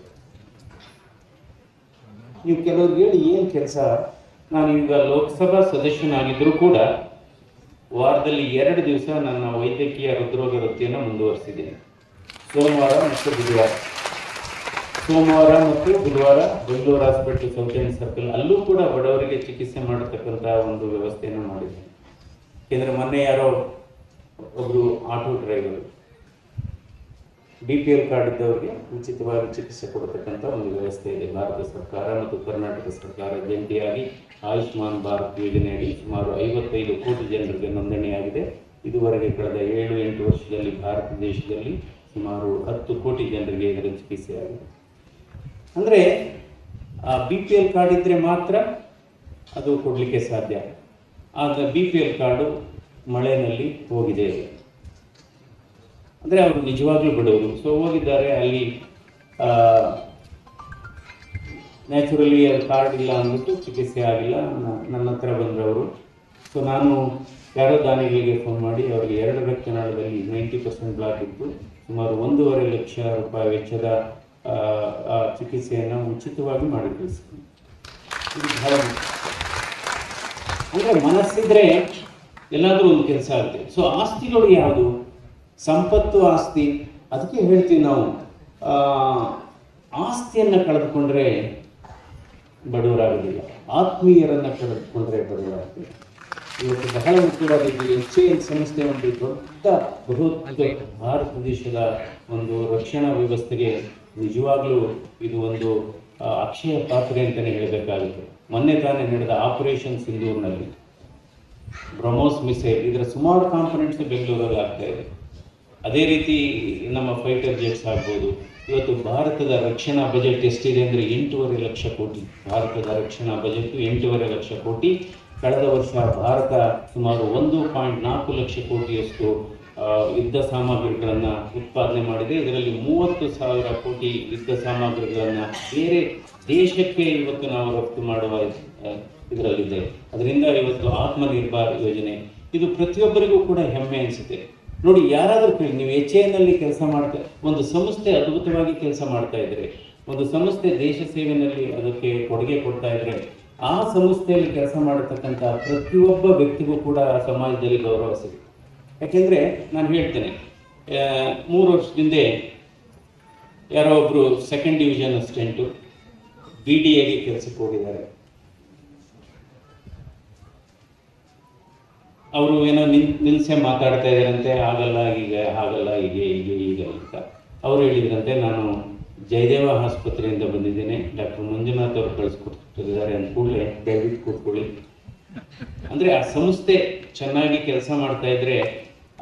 ನೀವು ಕೆಲವ್ರಿಗೆ ಹೇಳಿ ಏನು ಕೆಲಸ, ನಾನು ಈಗ ಲೋಕಸಭಾ ಸದಸ್ಯನಾಗಿದ್ದರೂ ಕೂಡ ವಾರದಲ್ಲಿ 2 ದಿವಸ ನನ್ನ ವೈದ್ಯಕೀಯ ಹೃದ್ರೋಗ ವೃತ್ತಿಯನ್ನು ಮುಂದುವರಿಸಿದ್ದೀನಿ. ಸೋಮವಾರ ಮತ್ತು ಬುಧವಾರ Bengaluru hospital south end circle ಅಲ್ಲೂ ಕೂಡ ಬಡವರಿಗೆ ಚಿಕಿತ್ಸೆ ಮಾಡತಕ್ಕಂಥ ಒಂದು ವ್ಯವಸ್ಥೆಯನ್ನು ಮಾಡಿದ್ದೀನಿ. ಯಾಕೆಂದರೆ ಮೊನ್ನೆ ಯಾರೋ ಒಬ್ಬರು ಆಟೋ ಡ್ರೈವರು BPL ಕಾರ್ಡ್ ಇದ್ದವರಿಗೆ ಉಚಿತವಾಗಿ ಚಿಕಿತ್ಸೆ ಕೊಡತಕ್ಕಂಥ ಒಂದು ವ್ಯವಸ್ಥೆ ಇದೆ. ಭಾರತ ಸರ್ಕಾರ ಮತ್ತು ಕರ್ನಾಟಕ ಸರ್ಕಾರ ಜಂಟಿಯಾಗಿ ಆಯುಷ್ಮಾನ್ ಭಾರತ್ ಯೋಜನೆಯಡಿ ಸುಮಾರು 55 ಕೋಟಿ ಜನರಿಗೆ ನೋಂದಣಿಯಾಗಿದೆ. ಇದುವರೆಗೆ ಕಳೆದ 7-8 ವರ್ಷದಲ್ಲಿ ಭಾರತ ದೇಶದಲ್ಲಿ ಸುಮಾರು 10 ಕೋಟಿ ಜನರಿಗೆ ಇದರ ಚಿಕಿತ್ಸೆ ಆಗಿದೆ. ಅಂದರೆ BPL ಕಾರ್ಡ್ ಇದ್ದರೆ ಮಾತ್ರ ಅದು ಕೊಡಲಿಕ್ಕೆ ಸಾಧ್ಯ. ಆದರೆ BPL ಕಾರ್ಡು ಮಳೆಯಲ್ಲಿ ಹೋಗಿದೆ, ಅಂದರೆ ಅವರು ನಿಜವಾಗ್ಲೂ ಬಡವರು. ಸೊ ಹೋಗಿದ್ದಾರೆ, ಅಲ್ಲಿ ನ್ಯಾಚುರಲಿ ಅದು ಕಾರ್ಡ್ ಇಲ್ಲ ಅಂದ್ಬಿಟ್ಟು ಚಿಕಿತ್ಸೆ ಆಗಿಲ್ಲ. ನನ್ನ ಹತ್ರ ಬಂದವರು. ಸೊ ನಾನು ಯಾರೋ ದಾನಿಗಳಿಗೆ ಫೋನ್ ಮಾಡಿ ಅವರಿಗೆ 2 ರಕ್ತನಾಳದಲ್ಲಿ 90% ಬ್ಲಾಕ್ ಇತ್ತು, ಸುಮಾರು 1.5 ಲಕ್ಷ ರೂಪಾಯಿ ವೆಚ್ಚದ ಚಿಕಿತ್ಸೆಯನ್ನು ಉಚಿತವಾಗಿ ಮಾಡಿ ಕಳಿಸ್ತೀನಿ. ಇದು ಬಹಳ ಅಂದರೆ ಮನಸ್ಸಿದ್ರೆ ಎಲ್ಲಾದರೂ ಒಂದು ಕೆಲಸ ಆಗುತ್ತೆ. ಸೊ ಆಸ್ತಿಗಳು ಯಾವುದು? ಸಂಪತ್ತು, ಆಸ್ತಿ. ಅದಕ್ಕೆ ಹೇಳ್ತೀವಿ ನಾವು, ಆಸ್ತಿಯನ್ನು ಕಳೆದುಕೊಂಡ್ರೆ ಬಡವರಾಗೋದಿಲ್ಲ, ಆತ್ಮೀಯರನ್ನು ಕಳೆದುಕೊಂಡ್ರೆ ಬಡವರಾಗ್ತೀವಿ. ಇವತ್ತು ಬಹಳ ಮುಖ್ಯವಾದ HAL ಸಂಸ್ಥೆ ಒಂದು ದೊಡ್ಡ ಬೃಹತ್ ಭಾರತ ದೇಶದ ಒಂದು ರಕ್ಷಣಾ ವ್ಯವಸ್ಥೆಗೆ ನಿಜವಾಗ್ಲೂ ಇದು ಒಂದು ಅಕ್ಷಯ ಪಾತ್ರೆ ಅಂತಲೇ ಹೇಳಬೇಕಾಗುತ್ತೆ. ಮೊನ್ನೆ ತಾನೇ ನಡೆದ ಆಪರೇಷನ್ ಸಿಂಧೂರ್ನಲ್ಲಿ ಬ್ರಹ್ಮೋಸ್ ಮಿಸೈಲ್, ಇದರ ಸುಮಾರು ಕಾಂಪೊನೆಂಟ್ಸ್ ಬೆಂಗಳೂರಲ್ಲಿ ಆಗ್ತಾ ಇದೆ. ಅದೇ ರೀತಿ ನಮ್ಮ ಫೈಟರ್ ಜೆಟ್ಸ್ ಆಗ್ಬೋದು. ಇವತ್ತು ಭಾರತದ ರಕ್ಷಣಾ ಬಜೆಟ್ ಎಷ್ಟಿದೆ ಅಂದರೆ 8.5 ಲಕ್ಷ ಕೋಟಿ. ಭಾರತದ ರಕ್ಷಣಾ ಬಜೆಟ್ 8.5 ಲಕ್ಷ ಕೋಟಿ. ಕಳೆದ ವರ್ಷ ಭಾರತ ಸುಮಾರು 1.4 ಲಕ್ಷ ಕೋಟಿಯಷ್ಟು ಯುದ್ಧ ಸಾಮಗ್ರಿಗಳನ್ನು ಉತ್ಪಾದನೆ ಮಾಡಿದೆ. ಇದರಲ್ಲಿ 30,000 ಕೋಟಿ ಯುದ್ಧ ಸಾಮಗ್ರಿಗಳನ್ನು ಬೇರೆ ದೇಶಕ್ಕೆ ಇವತ್ತು ನಾವು ರಫ್ತು ಮಾಡುವ ಇದರಲ್ಲಿದೆ. ಅದರಿಂದ ಇವತ್ತು ಆತ್ಮನಿರ್ಭರ್ ಯೋಜನೆ ಇದು ಪ್ರತಿಯೊಬ್ಬರಿಗೂ ಕೂಡ ಹೆಮ್ಮೆ ಅನಿಸುತ್ತೆ. ನೋಡಿ, ಯಾರಾದರೂ ನೀವು HALನಲ್ಲಿ ಕೆಲಸ ಮಾಡ್ತಾ, ಒಂದು ಸಂಸ್ಥೆ ಅದ್ಭುತವಾಗಿ ಕೆಲಸ ಮಾಡ್ತಾ ಇದ್ರೆ, ಒಂದು ಸಂಸ್ಥೆ ದೇಶ ಸೇವೆಯಲ್ಲಿ ಅದಕ್ಕೆ ಕೊಡುಗೆ ಕೊಡ್ತಾ ಇದ್ರೆ, ಆ ಸಂಸ್ಥೆಯಲ್ಲಿ ಕೆಲಸ ಮಾಡತಕ್ಕಂಥ ಪ್ರತಿಯೊಬ್ಬ ವ್ಯಕ್ತಿಗೂ ಕೂಡ ಸಮಾಜದಲ್ಲಿ ಗೌರವ ಸಿಗುತ್ತೆ. ಯಾಕೆಂದರೆ ನಾನು ಹೇಳ್ತೇನೆ, 3 ವರ್ಷದಿಂದ ಯಾರೋ ಒಬ್ಬರು 2nd ಡಿವಿಷನ್ ಅಸಿಸ್ಟೆಂಟು BDAಗೆ ಕೆಲಸಕ್ಕೆ ಹೋಗಿದ್ದಾರೆ. ಅವರು ಏನೋ ನಿಲ್ಸೆ ಮಾತಾಡ್ತಾ ಇದ್ದಾರಂತೆ, ಆಗಲ್ಲ ಹೀಗೆ, ಆಗಲ್ಲ ಹೀಗೆ ಅಂತ. ಅವರು ಹೇಳಿದ್ರಂತೆ, ನಾನು ಜಯದೇವ ಆಸ್ಪತ್ರೆಯಿಂದ ಬಂದಿದ್ದೇನೆ, ಡಾಕ್ಟರ್ ಮಂಜುನಾಥ್ ಅವರು ಕಳಿಸ್ಕೊಟ್ಟಿದ್ದಾರೆ ಅಂದ ಕೂಡಲೇ ದಯವಿಟ್ಟು ಕೂತ್ಕೊಳ್ಳಿ. ಅಂದರೆ ಆ ಸಂಸ್ಥೆ ಚೆನ್ನಾಗಿ ಕೆಲಸ ಮಾಡ್ತಾ ಇದ್ರೆ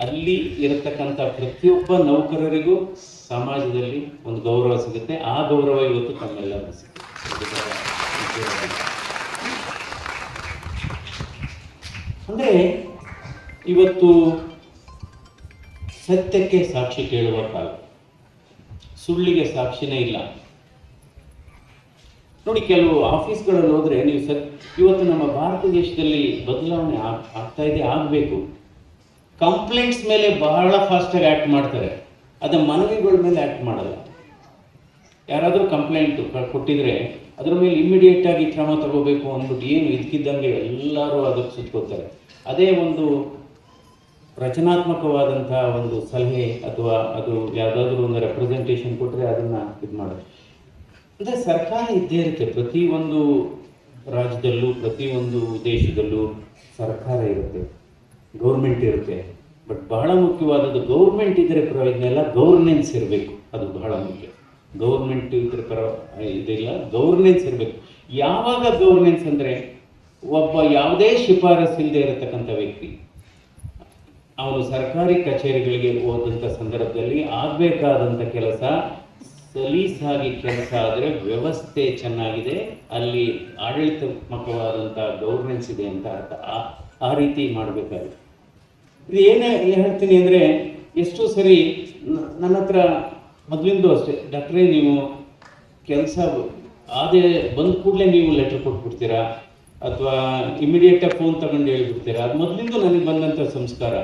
ಅಲ್ಲಿ ಇರತಕ್ಕಂಥ ಪ್ರತಿಯೊಬ್ಬ ನೌಕರರಿಗೂ ಸಮಾಜದಲ್ಲಿ ಒಂದು ಗೌರವ ಸಿಗುತ್ತೆ. ಆ ಗೌರವ ಇವತ್ತು ತಮ್ಮೆಲ್ಲರಿಗೂ ಸಿಗುತ್ತೆ. ಅಂದರೆ ಇವತ್ತು ಸತ್ಯಕ್ಕೆ ಸಾಕ್ಷಿ ಕೇಳುವ ಕಾಲ, ಸುಳ್ಳಿಗೆ ಸಾಕ್ಷಿನೇ ಇಲ್ಲ. ನೋಡಿ, ಕೆಲವು ಆಫೀಸ್ಗಳಲ್ಲಿ ಹೋದ್ರೆ ನೀವು ಇವತ್ತು ನಮ್ಮ ಭಾರತ ದೇಶದಲ್ಲಿ ಬದಲಾವಣೆ ಆಗ್ತಾ ಇದೆ, ಆಗಬೇಕು. ಕಂಪ್ಲೇಂಟ್ಸ್ ಮೇಲೆ ಬಹಳ ಫಾಸ್ಟಾಗಿ ಆ್ಯಕ್ಟ್ ಮಾಡ್ತಾರೆ, ಅದ ಮನವಿಗಳ ಮೇಲೆ ಆ್ಯಕ್ಟ್ ಮಾಡಲ್ಲ. ಯಾರಾದರೂ ಕಂಪ್ಲೇಂಟ್ ಕೊಟ್ಟಿದ್ರೆ ಅದರ ಮೇಲೆ ಇಮ್ಮಿಡಿಯೇಟ್ ಆಗಿ ಕ್ರಮ ತಗೋಬೇಕು ಅಂದ್ಬಿಟ್ಟು ಏನು ಇದಕ್ಕಿದ್ದಂಗೆ ಎಲ್ಲರೂ ಅದಕ್ಕೆ ಸುತ್ಕೋತಾರೆ. ಅದೇ ಒಂದು ರಚನಾತ್ಮಕವಾದಂಥ ಒಂದು ಸಲಹೆ ಅಥವಾ ಅದು ಯಾವುದಾದ್ರೂ ಒಂದು ರೆಪ್ರೆಸೆಂಟೇಷನ್ ಕೊಟ್ಟರೆ ಅದನ್ನು ಇದು ಮಾಡೋದು. ಅಂದರೆ ಸರ್ಕಾರ ಇದ್ದೇ ಇರುತ್ತೆ. ಪ್ರತಿಯೊಂದು ರಾಜ್ಯದಲ್ಲೂ ಪ್ರತಿಯೊಂದು ದೇಶದಲ್ಲೂ ಸರ್ಕಾರ ಇರುತ್ತೆ, ಗೌರ್ಮೆಂಟ್ ಇರುತ್ತೆ. ಬಟ್ ಬಹಳ ಮುಖ್ಯವಾದದ್ದು ಗೌರ್ಮೆಂಟ್ ಇದ್ದರೆ ಪ್ರಯೋಜನ ಇಲ್ಲ, ಗೌರ್ನೆನ್ಸ್ ಇರಬೇಕು. ಅದು ಬಹಳ ಮುಖ್ಯ. ಗೌರ್ಮೆಂಟ್ ಇದ್ರೆ ಇದಿಲ್ಲ, ಗೌರ್ನೆನ್ಸ್ ಇರಬೇಕು. ಯಾವಾಗ ಗೌರ್ನೆನ್ಸ್ ಅಂದರೆ ಒಬ್ಬ ಯಾವುದೇ ಶಿಫಾರಸು ಇಲ್ಲದೆ ಇರತಕ್ಕಂಥ ವ್ಯಕ್ತಿ ಅವನು ಸರ್ಕಾರಿ ಕಚೇರಿಗಳಿಗೆ ಹೋದಂಥ ಸಂದರ್ಭದಲ್ಲಿ ಆಗಬೇಕಾದಂಥ ಕೆಲಸ ಸಲೀಸಾಗಿ ಕೆಲಸ ಆದರೆ ವ್ಯವಸ್ಥೆ ಚೆನ್ನಾಗಿದೆ, ಅಲ್ಲಿ ಆಡಳಿತಾತ್ಮಕವಾದಂಥ ಗೌರ್ನೆನ್ಸ್ ಇದೆ ಅಂತ ಅರ್ಥ. ಆ ರೀತಿ ಮಾಡಬೇಕಾಗುತ್ತೆ. ಇದು ಏನೇ ಹೇಳ್ತೀನಿ ಅಂದರೆ, ಎಷ್ಟೋ ಸರಿ ನನ್ನ ಹತ್ರ ಮೊದಲಿಂದು ಅಷ್ಟೇ, ಡಾಕ್ಟ್ರೇ ನೀವು ಕೆಲಸ ಅದೇ ಬಂದ ಕೂಡಲೇ ನೀವು ಲೆಟ್ರ್ ಕೊಟ್ಬಿಡ್ತೀರಾ, ಅಥವಾ ಇಮಿಡಿಯೇಟಾಗಿ ಫೋನ್ ತಗೊಂಡು ಹೇಳ್ಬಿಡ್ತಾರೆ. ಅದು ಮೊದಲಿಂದ ನನಗೆ ಬಂದಂಥ ಸಂಸ್ಕಾರ.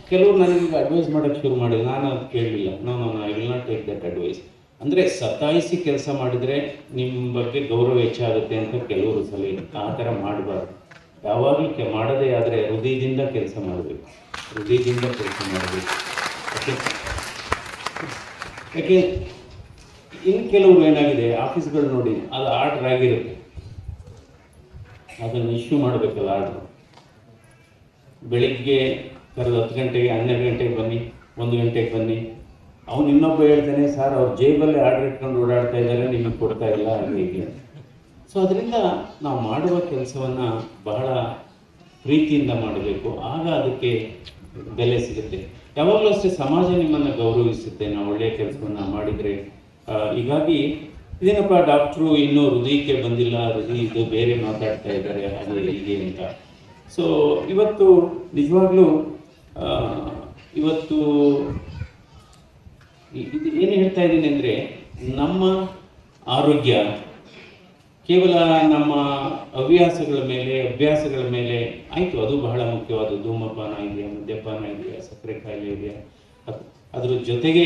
ಕೆಲವರು ನನಗೆ ಅಡ್ವೈಸ್ ಮಾಡೋಕ್ಕೆ ಶುರು ಮಾಡಿದ್ರು, ನಾನು ಅದು ಕೇಳಲಿಲ್ಲ. No I will not take that advice. ಅಂದರೆ ಸತಾಯಿಸಿ ಕೆಲಸ ಮಾಡಿದರೆ ನಿಮ್ಮ ಬಗ್ಗೆ ಗೌರವ ಹೆಚ್ಚಾಗುತ್ತೆ ಅಂತ ಕೆಲವರು ಸಲಹೆ. ಆ ಥರ ಮಾಡಬಾರ್ದು. ಯಾವಾಗಲೂ ಮಾಡದೇ ಆದರೆ ಹೃದಯದಿಂದ ಕೆಲಸ ಮಾಡಬೇಕು, ಹೃದಯದಿಂದ ಕೆಲಸ ಮಾಡಬೇಕು. ಯಾಕೆ ಇನ್ನು ಕೆಲವರು ಏನಾಗಿದೆ, ಆಫೀಸ್ಗಳು ನೋಡಿ ಅದು ಆರ್ಡ್ರ್ ಆಗಿರುತ್ತೆ, ಅದನ್ನು ಇಶ್ಯೂ ಮಾಡಬೇಕಲ್ಲ ಆರ್ಡ್ರು. ಬೆಳಿಗ್ಗೆ ಕರೆದು 10 ಗಂಟೆಗೆ 12 ಗಂಟೆಗೆ ಬನ್ನಿ, 1 ಗಂಟೆಗೆ ಬನ್ನಿ. ಅವನು ಇನ್ನೊಬ್ಬ ಹೇಳ್ತಾನೆ, ಸರ್ ಅವ್ರು ಜೇಬಲ್ಲಿ ಆರ್ಡ್ರ್ ಇಟ್ಕೊಂಡು ಓಡಾಡ್ತಾ ಇದ್ದಾರೆ, ನಿಮಗೆ ಕೊಡ್ತಾ ಇಲ್ಲ, ಹಾಗೆ ಹೀಗೆ. ಸೊ ಅದರಿಂದ ನಾವು ಮಾಡುವ ಕೆಲಸವನ್ನು ಬಹಳ ಪ್ರೀತಿಯಿಂದ ಮಾಡಬೇಕು, ಆಗ ಅದಕ್ಕೆ ಬೆಲೆ ಸಿಗುತ್ತೆ. ಯಾವಾಗಲೂ ಅಷ್ಟೇ ಸಮಾಜ ನಿಮ್ಮನ್ನು ಗೌರವಿಸುತ್ತೆ ನಾವು ಒಳ್ಳೆಯ ಕೆಲಸವನ್ನು ಮಾಡಿದರೆ. ಹೀಗಾಗಿ ಇದೇನಪ್ಪ ಡಾಕ್ಟ್ರು ಇನ್ನೂ ಹೃದಯಕ್ಕೆ ಬಂದಿಲ್ಲ, ಹೃದಯ ಇದು ಬೇರೆ ಮಾತಾಡ್ತಾ ಇದ್ದಾರೆ ಹಾಗೆ ಹೀಗೆ ಅಂತ. ಸೊ ಇವತ್ತು ನಿಜವಾಗ್ಲೂ ಇವತ್ತು ಇದು ಏನು ಹೇಳ್ತಾ ಇದ್ದೀನಿ ಅಂದರೆ, ನಮ್ಮ ಆರೋಗ್ಯ ಕೇವಲ ನಮ್ಮ ಅಭ್ಯಾಸಗಳ ಮೇಲೆ ಆಯಿತು, ಅದು ಬಹಳ ಮುಖ್ಯವಾದ. ಧೂಮಪಾನ ಇದೆಯಾ, ಮದ್ಯಪಾನ ಇದೆಯಾ, ಸಕ್ಕರೆ ಕಾಯಿಲೆ ಇದೆಯಾ, ಅದರ ಜೊತೆಗೆ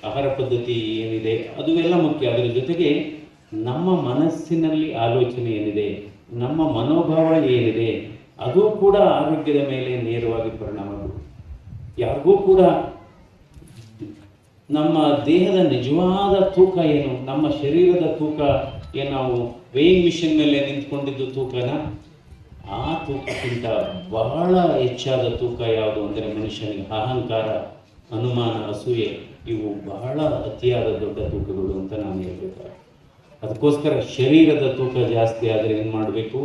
ಆಹಾರ ಪದ್ಧತಿ ಏನಿದೆ ಅದು ಎಲ್ಲ ಮುಖ್ಯ. ಅದರ ಜೊತೆಗೆ ನಮ್ಮ ಮನಸ್ಸಿನಲ್ಲಿ ಆಲೋಚನೆ ಏನಿದೆ, ನಮ್ಮ ಮನೋಭಾವ ಏನಿದೆ, ಅದು ಕೂಡ ಆರೋಗ್ಯದ ಮೇಲೆ ನೇರವಾಗಿ ಪರಿಣಾಮ ಬೀರುತ್ತೆ. ಯಾರಿಗೂ ಕೂಡ ನಮ್ಮ ದೇಹದ ನಿಜವಾದ ತೂಕ ಏನು, ನಮ್ಮ ಶರೀರದ ತೂಕ ಏನು, ನಾವು ವೇಯಿಂಗ್ ಮಿಷಿನ್ ಮೇಲೆ ನಿಂತ್ಕೊಂಡಿದ್ದು ತೂಕನ, ಆ ತೂಕಕ್ಕಿಂತ ಬಹಳ ಹೆಚ್ಚಾದ ತೂಕ ಯಾವುದು ಅಂದರೆ ಮನುಷ್ಯನಿಗೆ ಅಹಂಕಾರ, ಅನುಮಾನ, ಅಸೂಯೆ, ಇವು ಬಹಳ ಅತಿಯಾದ ದೊಡ್ಡ ತೂಕಗಳು ಅಂತ ನಾನು ಹೇಳ್ಬೇಕಾದ್ರೆ. ಅದಕ್ಕೋಸ್ಕರ ಶರೀರದ ತೂಕ ಜಾಸ್ತಿ ಆದರೆ ಏನು ಮಾಡಬೇಕು,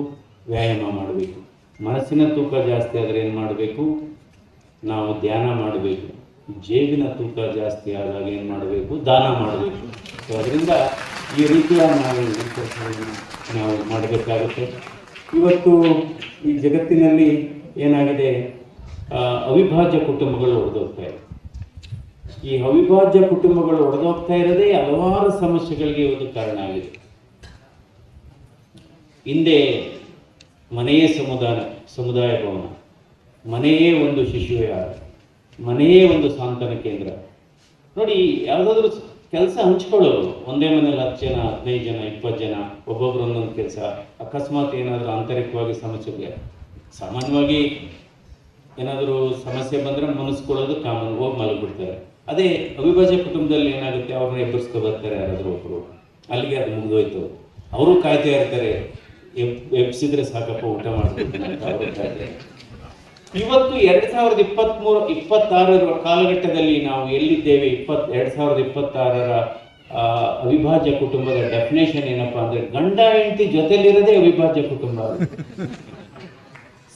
ವ್ಯಾಯಾಮ ಮಾಡಬೇಕು. ಮನಸ್ಸಿನ ತೂಕ ಜಾಸ್ತಿ ಆದರೆ ಏನು ಮಾಡಬೇಕು, ನಾವು ಧ್ಯಾನ ಮಾಡಬೇಕು. ಜೇಬಿನ ತೂಕ ಜಾಸ್ತಿ ಆದಾಗ ಏನು ಮಾಡಬೇಕು, ದಾನ ಮಾಡಬೇಕು. ಸೊ ಅದರಿಂದ ಈ ರೀತಿಯ ನಾವು ಮಾಡಬೇಕಾಗುತ್ತೆ. ಇವತ್ತು ಈ ಜಗತ್ತಿನಲ್ಲಿ ಏನಾಗಿದೆ, ಅವಿಭಾಜ್ಯ ಕುಟುಂಬಗಳು ಒಡೆದೋಗ್ತಾ ಇದೆ. ಈ ಅವಿಭಾಜ್ಯ ಕುಟುಂಬಗಳು ಒಡೆದೋಗ್ತಾ ಇರೋದೇ ಹಲವಾರು ಸಮಸ್ಯೆಗಳಿಗೆ ಇವತ್ತು ಕಾರಣ ಆಗಿದೆ. ಹಿಂದೆ ಮನೆಯೇ ಸಮುದಾಯ ಭವನ, ಮನೆಯೇ ಒಂದು ಶಿಶುವಿಹಾರ, ಮನೆಯೇ ಒಂದು ಸಾಂತ್ವನ ಕೇಂದ್ರ. ನೋಡಿ, ಯಾವುದಾದ್ರೂ ಕೆಲಸ ಹಂಚ್ಕೊಳ್ಳೋರು, ಒಂದೇ ಮನೇಲಿ 10 ಜನ, 15 ಜನ, 20 ಜನ, ಒಬ್ಬೊಬ್ರು ಒಂದೊಂದು ಕೆಲಸ. ಅಕಸ್ಮಾತ್ ಏನಾದರೂ ಆಂತರಿಕವಾಗಿ ಸಮಸ್ಯೆ, ಸಾಮಾನ್ಯವಾಗಿ ಏನಾದರೂ ಸಮಸ್ಯೆ ಬಂದರೆ ಮನಸ್ಕೊಳ್ಳೋದು ಕಾಮನ್, ಹೋಗಿ ಮಲಗಿಬಿಡ್ತಾರೆ. ಅದೇ ಅವಿಭಾಜ್ಯ ಕುಟುಂಬದಲ್ಲಿ ಏನಾಗುತ್ತೆ, ಅವ್ರನ್ನ ಎಬ್ಬರಿಸ್ಕೊ ಬರ್ತಾರೆ ಯಾರಾದರೂ ಒಬ್ಬರು, ಅಲ್ಲಿಗೆ ಅದು ಮುಗಿದೋಯ್ತು. ಅವರು ಕಾಯ್ತಾ ಇರ್ತಾರೆ, ಎಬ್ಸಿದ್ರೆ ಸಾಕಪ್ಪ ಊಟ ಮಾಡ್ಬೇಕು ಅಂತ ಅವರು ಕಾಯ್ತಾರೆ. ಇವತ್ತು 2026 ಕಾಲಘಟ್ಟದಲ್ಲಿ ನಾವು ಎಲ್ಲಿದ್ದೇವೆ? 2026 ಅವಿಭಾಜ್ಯ ಕುಟುಂಬದ ಡೆಫಿನೇಷನ್ ಏನಪ್ಪಾ ಅಂದ್ರೆ, ಗಂಡ ಹೆಂಡತಿ ಜೊತೆಲಿರೋದೇ ಅವಿಭಾಜ್ಯ ಕುಟುಂಬ.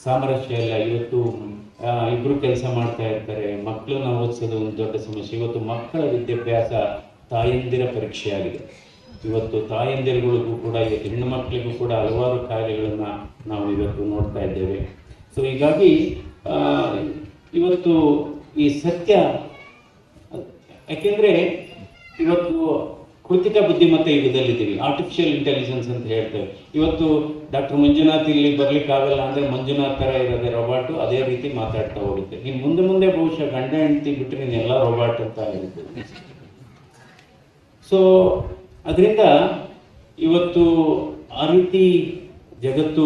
ಸಾಮರಸ್ಯ ಇಲ್ಲ. ಇವತ್ತು ಇಬ್ರು ಕೆಲಸ ಮಾಡ್ತಾ ಇರ್ತಾರೆ, ಮಕ್ಕಳನ್ನ ಓದಿಸೋದು ಒಂದು ದೊಡ್ಡ ಸಮಸ್ಯೆ. ಇವತ್ತು ಮಕ್ಕಳ ವಿದ್ಯಾಭ್ಯಾಸ ತಾಯಂದಿರ ಪರೀಕ್ಷೆಯಾಗಿದೆ. ಇವತ್ತು ತಾಯಂದಿರುಗಳಿಗೂ ಕೂಡ, ಇವತ್ತು ಹೆಣ್ಣು ಮಕ್ಕಳಿಗೂ ಕೂಡ ಹಲವಾರು ಕಾಯಿಲೆಗಳನ್ನ ನಾವು ಇವತ್ತು ನೋಡ್ತಾ ಇದ್ದೇವೆ. ಸೊ ಹೀಗಾಗಿ ಇವತ್ತು ಈ ಸತ್ಯ, ಯಾಕೆಂದರೆ ಇವತ್ತು ಕೃತಿಕ ಬುದ್ಧಿಮತ್ತೆ ಯುಗದಲ್ಲಿದ್ದೀವಿ, ಆರ್ಟಿಫಿಷಿಯಲ್ ಇಂಟೆಲಿಜೆನ್ಸ್ ಅಂತ ಹೇಳ್ತೇವೆ. ಇವತ್ತು ಡಾಕ್ಟರ್ ಮಂಜುನಾಥ್ ಇಲ್ಲಿ ಬರ್ಲಿಕ್ಕಾಗಲ್ಲ ಅಂದರೆ ಮಂಜುನಾಥ್ ಥರ ಇರೋದೇ ರೋಬಾಟು, ಅದೇ ರೀತಿ ಮಾತಾಡ್ತಾ ಹೋಗುತ್ತೆ. ನೀನು ಮುಂದೆ ಬಹುಶಃ ಗಂಡ ಹೆಂಡತಿ ಬಿಟ್ಟರೆ ನೀನೆಲ್ಲ ರೋಬಾಟ್ ಅಂತ ಹೇಳ್ತೇವೆ. ಸೊ ಅದರಿಂದ ಇವತ್ತು ಆ ರೀತಿ ಜಗತ್ತು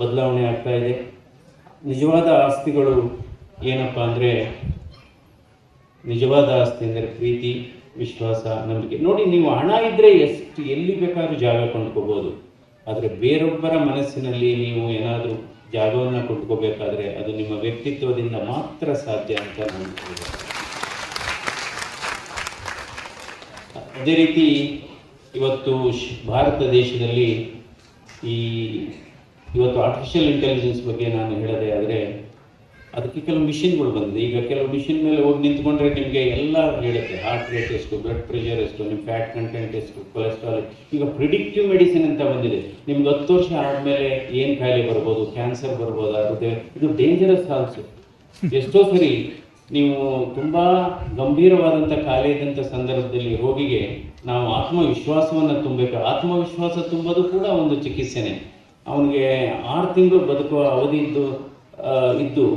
ಬದಲಾವಣೆ ಆಗ್ತಾ ಇದೆ. ನಿಜವಾದ ಆಸ್ತಿಗಳು ಏನಪ್ಪ ಅಂದರೆ, ನಿಜವಾದ ಆಸ್ತಿ ಅಂದರೆ ಪ್ರೀತಿ, ವಿಶ್ವಾಸ, ನಂಬಿಕೆ. ನೋಡಿ, ನೀವು ಹಣ ಇದ್ದರೆ ಎಲ್ಲಿ ಬೇಕಾದ್ರೂ ಜಾಗ ಕೊಂಡ್ಕೋಬೋದು. ಆದರೆ ಬೇರೊಬ್ಬರ ಮನಸ್ಸಿನಲ್ಲಿ ನೀವು ಏನಾದರೂ ಜಾಗವನ್ನು ಕೊಂಡ್ಕೋಬೇಕಾದ್ರೆ ಅದು ನಿಮ್ಮ ವ್ಯಕ್ತಿತ್ವದಿಂದ ಮಾತ್ರ ಸಾಧ್ಯ ಅಂತ ನಾನು ಹೇಳ್ತೀನಿ. ಅದೇ ರೀತಿ ಇವತ್ತು ಭಾರತ ದೇಶದಲ್ಲಿ ಇವತ್ತು ಆರ್ಟಿಫಿಷಿಯಲ್ ಇಂಟೆಲಿಜೆನ್ಸ್ ಬಗ್ಗೆ ನಾನು ಹೇಳೋದೇ ಆದರೆ, ಅದಕ್ಕೆ ಕೆಲವು ಮಿಷಿನ್ಗಳು ಬಂದಿದೆ. ಈಗ ಕೆಲವು ಮಿಷಿನ್ ಮೇಲೆ ಹೋಗಿ ನಿಂತ್ಕೊಂಡ್ರೆ ನಿಮಗೆ ಎಲ್ಲ ಹೇಳುತ್ತೆ, ಹಾರ್ಟ್ ರೇಟ್ ಎಷ್ಟು, ಬ್ಲಡ್ ಪ್ರೆಷರ್ ಎಷ್ಟು, ನಿಮ್ಮ ಫ್ಯಾಟ್ ಕಂಟೆಂಟ್ ಎಷ್ಟು, ಕೊಲೆಸ್ಟ್ರಾಲ್. ಈಗ ಪ್ರಿಡಿಕ್ಟಿವ್ ಮೆಡಿಸಿನ್ ಅಂತ ಬಂದಿದೆ. ನಿಮ್ಗೆ 10 ವರ್ಷ ಆದಮೇಲೆ ಏನು ಕಾಯಿಲೆ ಬರ್ಬೋದು, ಕ್ಯಾನ್ಸರ್ ಬರ್ಬೋದು, ಹೃದಯ, ಇದು ಡೇಂಜರಸ್ ಆಲ್ಸೋ. ಎಷ್ಟೋ ಸರಿ ನೀವು ತುಂಬ ಗಂಭೀರವಾದಂಥ ಕಾಯಿಲೆ ಇದ್ದಂಥ ಸಂದರ್ಭದಲ್ಲಿ ರೋಗಿಗೆ ನಾವು ಆತ್ಮವಿಶ್ವಾಸವನ್ನು ತುಂಬಬೇಕು. ಆತ್ಮವಿಶ್ವಾಸ ತುಂಬೋದು ಕೂಡ ಒಂದು ಚಿಕಿತ್ಸೆನೇ. ಅವನಿಗೆ 6 ತಿಂಗಳು ಬದುಕುವ ಅವಧಿ ಇದ್ದು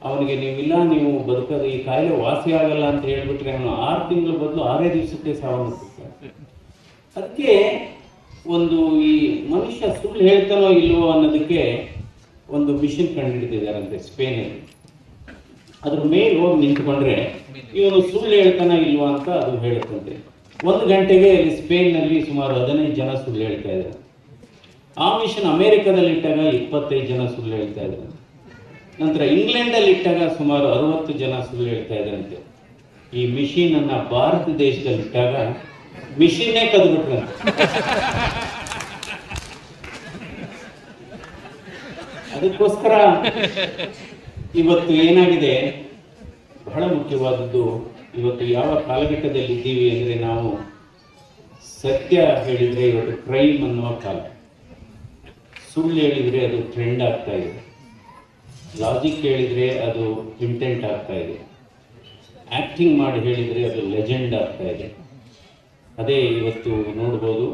ಅವನಿಗೆ ನೀವು ಬದುಕೋದು ಈ ಕಾಯಿಲೆ ವಾಸಿ ಆಗಲ್ಲ ಅಂತ ಹೇಳ್ಬಿಟ್ರೆ ಅವನು 6 ತಿಂಗಳು ಬದಲು 6 ದಿವಸಕ್ಕೆ ಸಾವನ್ನಪ್ಪುತ್ತಾನೆ. ಅದಕ್ಕೆ ಒಂದು ಈ ಮನುಷ್ಯ ಸುಳ್ಳು ಹೇಳ್ತಾನೋ ಇಲ್ವೋ ಅನ್ನೋದಕ್ಕೆ ಒಂದು ಮಿಷಿನ್ ಕಂಡುಹಿಡಿದಿದ್ದಾರಂತೆ ಸ್ಪೇನಲ್ಲಿ. ಅದ್ರ ಮೇಲೆ ಹೋಗಿ ನಿಂತ್ಕೊಂಡ್ರೆ ಇವನು ಸುಳ್ಳು ಹೇಳ್ತಾನ ಇಲ್ವಾ ಅಂತ ಅದು ಹೇಳುತ್ತಂತೆ. 1 ಗಂಟೆಗೆ ಅಲ್ಲಿ ಸ್ಪೇನ್ನಲ್ಲಿ ಸುಮಾರು 15 ಜನ ಸುಳ್ಳು ಹೇಳ್ತಾ ಇದ್ದಾರೆ. ಆ ಮಿಷನ್ ಅಮೆರಿಕದಲ್ಲಿ ಇಟ್ಟಾಗ 25 ಜನ ಸುಳ್ಳು ಹೇಳ್ತಾ ಇದ್ದಾರೆ. ನಂತರ ಇಂಗ್ಲೆಂಡಲ್ಲಿ ಇಟ್ಟಾಗ ಸುಮಾರು 60 ಜನ ಸುಳ್ಳು ಹೇಳ್ತಾ ಇದ್ದಾರಂತೆ. ಈ ಮಿಷಿನ್ ಅನ್ನ ಭಾರತ ದೇಶದಲ್ಲಿ ಇಟ್ಟಾಗ ಮಿಷಿನ್ನೇ ಕದ್ಬಿಟ್ರ. ಅದಕ್ಕೋಸ್ಕರ ಇವತ್ತು ಏನಾಗಿದೆ, ಬಹಳ ಮುಖ್ಯವಾದದ್ದು, ಇವತ್ತು ಯಾವ ಕಾಲಘಟ್ಟದಲ್ಲಿ ಇದ್ದೀವಿ ಅಂದರೆ ನಾವು ಸತ್ಯ ಹೇಳಿದರೆ ಇವತ್ತು ಕ್ರೈಮ್ ಅನ್ನುವ ಕಾಲ, ಸುಳ್ಳು ಹೇಳಿದರೆ ಅದು ಟ್ರೆಂಡ್ ಆಗ್ತಾ ಇದೆ, ಲಾಜಿಕ್ ಹೇಳಿದರೆ ಅದು ಇಂಟೆಂಟ್ ಆಗ್ತಾ ಇದೆ, ಆ್ಯಕ್ಟಿಂಗ್ ಮಾಡಿ ಹೇಳಿದರೆ ಅದು ಲೆಜೆಂಡ್ ಆಗ್ತಾ ಇದೆ. ಅದೇ ಇವತ್ತು ನೋಡ್ಬೋದು,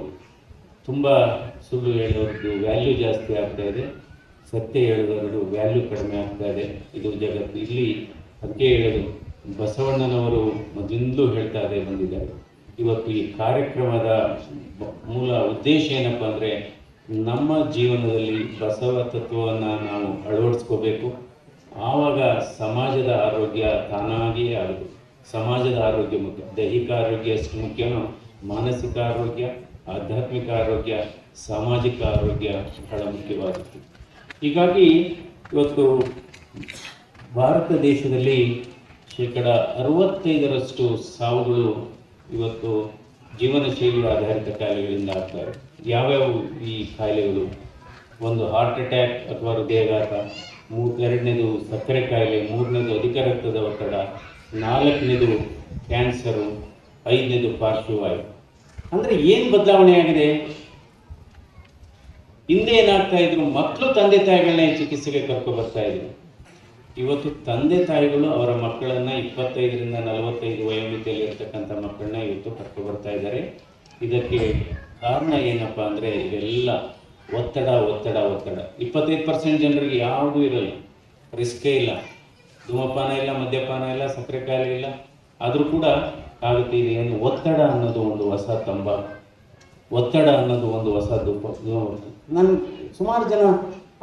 ತುಂಬ ಸುಳ್ಳು ಹೇಳೋರದ್ದು ವ್ಯಾಲ್ಯೂ ಜಾಸ್ತಿ ಆಗ್ತಾ ಇದೆ, ಸತ್ಯ ಹೇಳೋರದ್ದು ವ್ಯಾಲ್ಯೂ ಕಡಿಮೆ ಆಗ್ತಾ ಇದೆ. ಇದು ಜಗತ್ತು. ಇಲ್ಲಿ ಅದಕ್ಕೆ ಹೇಳೋದು, ಬಸವಣ್ಣನವರು ಮೊದಲಿಂದಲೂ ಹೇಳ್ತಾ ಬಂದಿದ್ದಾರೆ. ಇವತ್ತು ಈ ಕಾರ್ಯಕ್ರಮದ ಮೂಲ ಉದ್ದೇಶ ಏನಪ್ಪ ಅಂದರೆ, ನಮ್ಮ ಜೀವನದಲ್ಲಿ ಬಸವ ತತ್ವವನ್ನು ನಾವು ಅಳವಡಿಸ್ಕೋಬೇಕು. ಆವಾಗ ಸಮಾಜದ ಆರೋಗ್ಯ ತಾನಾಗಿಯೇ ಆಗೋದು. ಸಮಾಜದ ಆರೋಗ್ಯ ಮುಖ್ಯ, ದೈಹಿಕ ಆರೋಗ್ಯ ಎಷ್ಟು ಮುಖ್ಯನೋ ಮಾನಸಿಕ ಆರೋಗ್ಯ, ಆಧ್ಯಾತ್ಮಿಕ ಆರೋಗ್ಯ, ಸಾಮಾಜಿಕ ಆರೋಗ್ಯ ಬಹಳ ಮುಖ್ಯವಾದದ್ದು. ಹೀಗಾಗಿ ಇವತ್ತು ಭಾರತ ದೇಶದಲ್ಲಿ 65% ಸಾವುಗಳು ಇವತ್ತು ಜೀವನ ಶೈಲಿ ಆಧಾರಿತ ಕಾಯಿಲೆಗಳಿಂದ ಆಗ್ತವೆ. ಯಾವ್ಯಾವ ಈ ಕಾಯಿಲೆಗಳು? ಒಂದು ಹಾರ್ಟ್ ಅಟ್ಯಾಕ್ ಅಥವಾ ಹೃದಯಾಘಾತ, 2ನೇದು ಸಕ್ಕರೆ ಕಾಯಿಲೆ, 3ನೇದು ಅಧಿಕ ರಕ್ತದ ಒತ್ತಡ, 4ನೇದು ಕ್ಯಾನ್ಸರು, 5ನೇದು ಪಾರ್ಶ್ವವಾಯು. ಅಂದರೆ ಏನು ಬದಲಾವಣೆ ಆಗಿದೆ? ಹಿಂದೆ ಏನಾಗ್ತಾ ಇದ್ರು, ಮಕ್ಕಳು ತಂದೆ ತಾಯಿಗಳನ್ನ ಚಿಕಿತ್ಸೆಗೆ ಕರ್ಕೊಬರ್ತಾ ಇದ್ರು. ಇವತ್ತು ತಂದೆ ತಾಯಿಗಳು ಅವರ ಮಕ್ಕಳನ್ನು 25ರಿಂದ 45 ವಯೋಮಿತಿಯಲ್ಲಿ ಇರ್ತಕ್ಕಂಥ ಮಕ್ಕಳನ್ನ ಇವತ್ತು ಕರ್ಕೊಬರ್ತಾ ಇದ್ದಾರೆ. ಇದಕ್ಕೆ ಕಾರಣ ಏನಪ್ಪ ಅಂದರೆ, ಇವೆಲ್ಲ ಒತ್ತಡ ಒತ್ತಡ ಒತ್ತಡ. 25% ಜನರಿಗೆ ಯಾವುದೂ ಇರಲ್ಲ, ರಿಸ್ಕೇ ಇಲ್ಲ, ಧೂಮಪಾನ ಇಲ್ಲ, ಮದ್ಯಪಾನ ಇಲ್ಲ, ಸಕ್ಕರೆ ಕಾಯಿಲೆ ಇಲ್ಲ, ಆದರೂ ಕೂಡ ಆಗುತ್ತೆ. ಇದು ಏನು ಒತ್ತಡ ಅನ್ನೋದು ಒಂದು ಹೊಸ ತಂಬಾಕು, ಒತ್ತಡ ಅನ್ನೋದು ಒಂದು ಹೊಸ ನಾನು ಸುಮಾರು ಜನ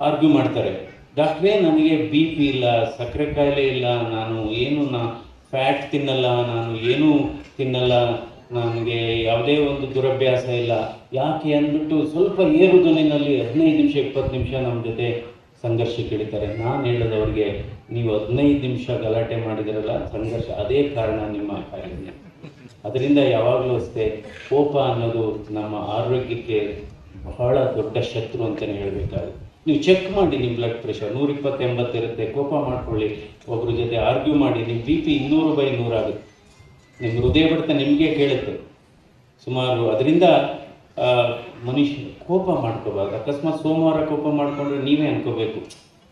ಆರ್ಗ್ಯೂ ಮಾಡ್ತಾರೆ, ಡಾಕ್ಟ್ರೇ ನನಗೆ BP ಇಲ್ಲ, ಸಕ್ಕರೆ ಕಾಯಿಲೆ ಇಲ್ಲ, ನಾನು ಫ್ಯಾಟ್ ತಿನ್ನಲ್ಲ, ನಾನು ಏನೂ ತಿನ್ನಲ್ಲ, ನನಗೆ ಯಾವುದೇ ಒಂದು ದುರಭ್ಯಾಸ ಇಲ್ಲ, ಯಾಕೆ ಅಂದ್ಬಿಟ್ಟು ಸ್ವಲ್ಪ ಏರು ಧ್ವನಿನಲ್ಲಿ 15 ನಿಮಿಷ 20 ನಿಮಿಷ ನಮ್ಮ ಜೊತೆ ಸಂಘರ್ಷಕ್ಕೆ ಇಳಿತಾರೆ. ನಾನು ಹೇಳೋದವ್ರಿಗೆ, ನೀವು 15 ನಿಮಿಷ ಗಲಾಟೆ ಮಾಡಿದಿರಲ್ಲ, ಸಂಘರ್ಷ ಅದೇ ಕಾರಣ ನಿಮ್ಮ ಕಾಯಿಲೆ. ಅದರಿಂದ ಯಾವಾಗಲೂ ಅಷ್ಟೇ ಕೋಪ ಅನ್ನೋದು ನಮ್ಮ ಆರೋಗ್ಯಕ್ಕೆ ಬಹಳ ದೊಡ್ಡ ಶತ್ರು ಅಂತಲೇ ಹೇಳಬೇಕಾಗುತ್ತೆ. ನೀವು ಚೆಕ್ ಮಾಡಿ, ನಿಮ್ಮ ಬ್ಲಡ್ ಪ್ರೆಷರ್ 120/80 ಇರುತ್ತೆ, ಕೋಪ ಮಾಡ್ಕೊಳ್ಳಿ, ಒಬ್ಬರ ಜೊತೆ ಆರ್ಗ್ಯೂ ಮಾಡಿ, ನಿಮ್ಮ BP 200/100 ಆಗುತ್ತೆ, ನಿಮ್ಮ ಹೃದಯ ಬಡಿತ ನಿಮಗೆ ಕೇಳುತ್ತೆ ಸುಮಾರು. ಅದರಿಂದ ಮನುಷ್ಯ ಕೋಪ ಮಾಡ್ಕೋಬಾರ್ದು. ಅಕಸ್ಮಾತ್ ಸೋಮವಾರ ಕೋಪ ಮಾಡಿಕೊಂಡ್ರೆ ನೀವೇ ಅನ್ಕೋಬೇಕು,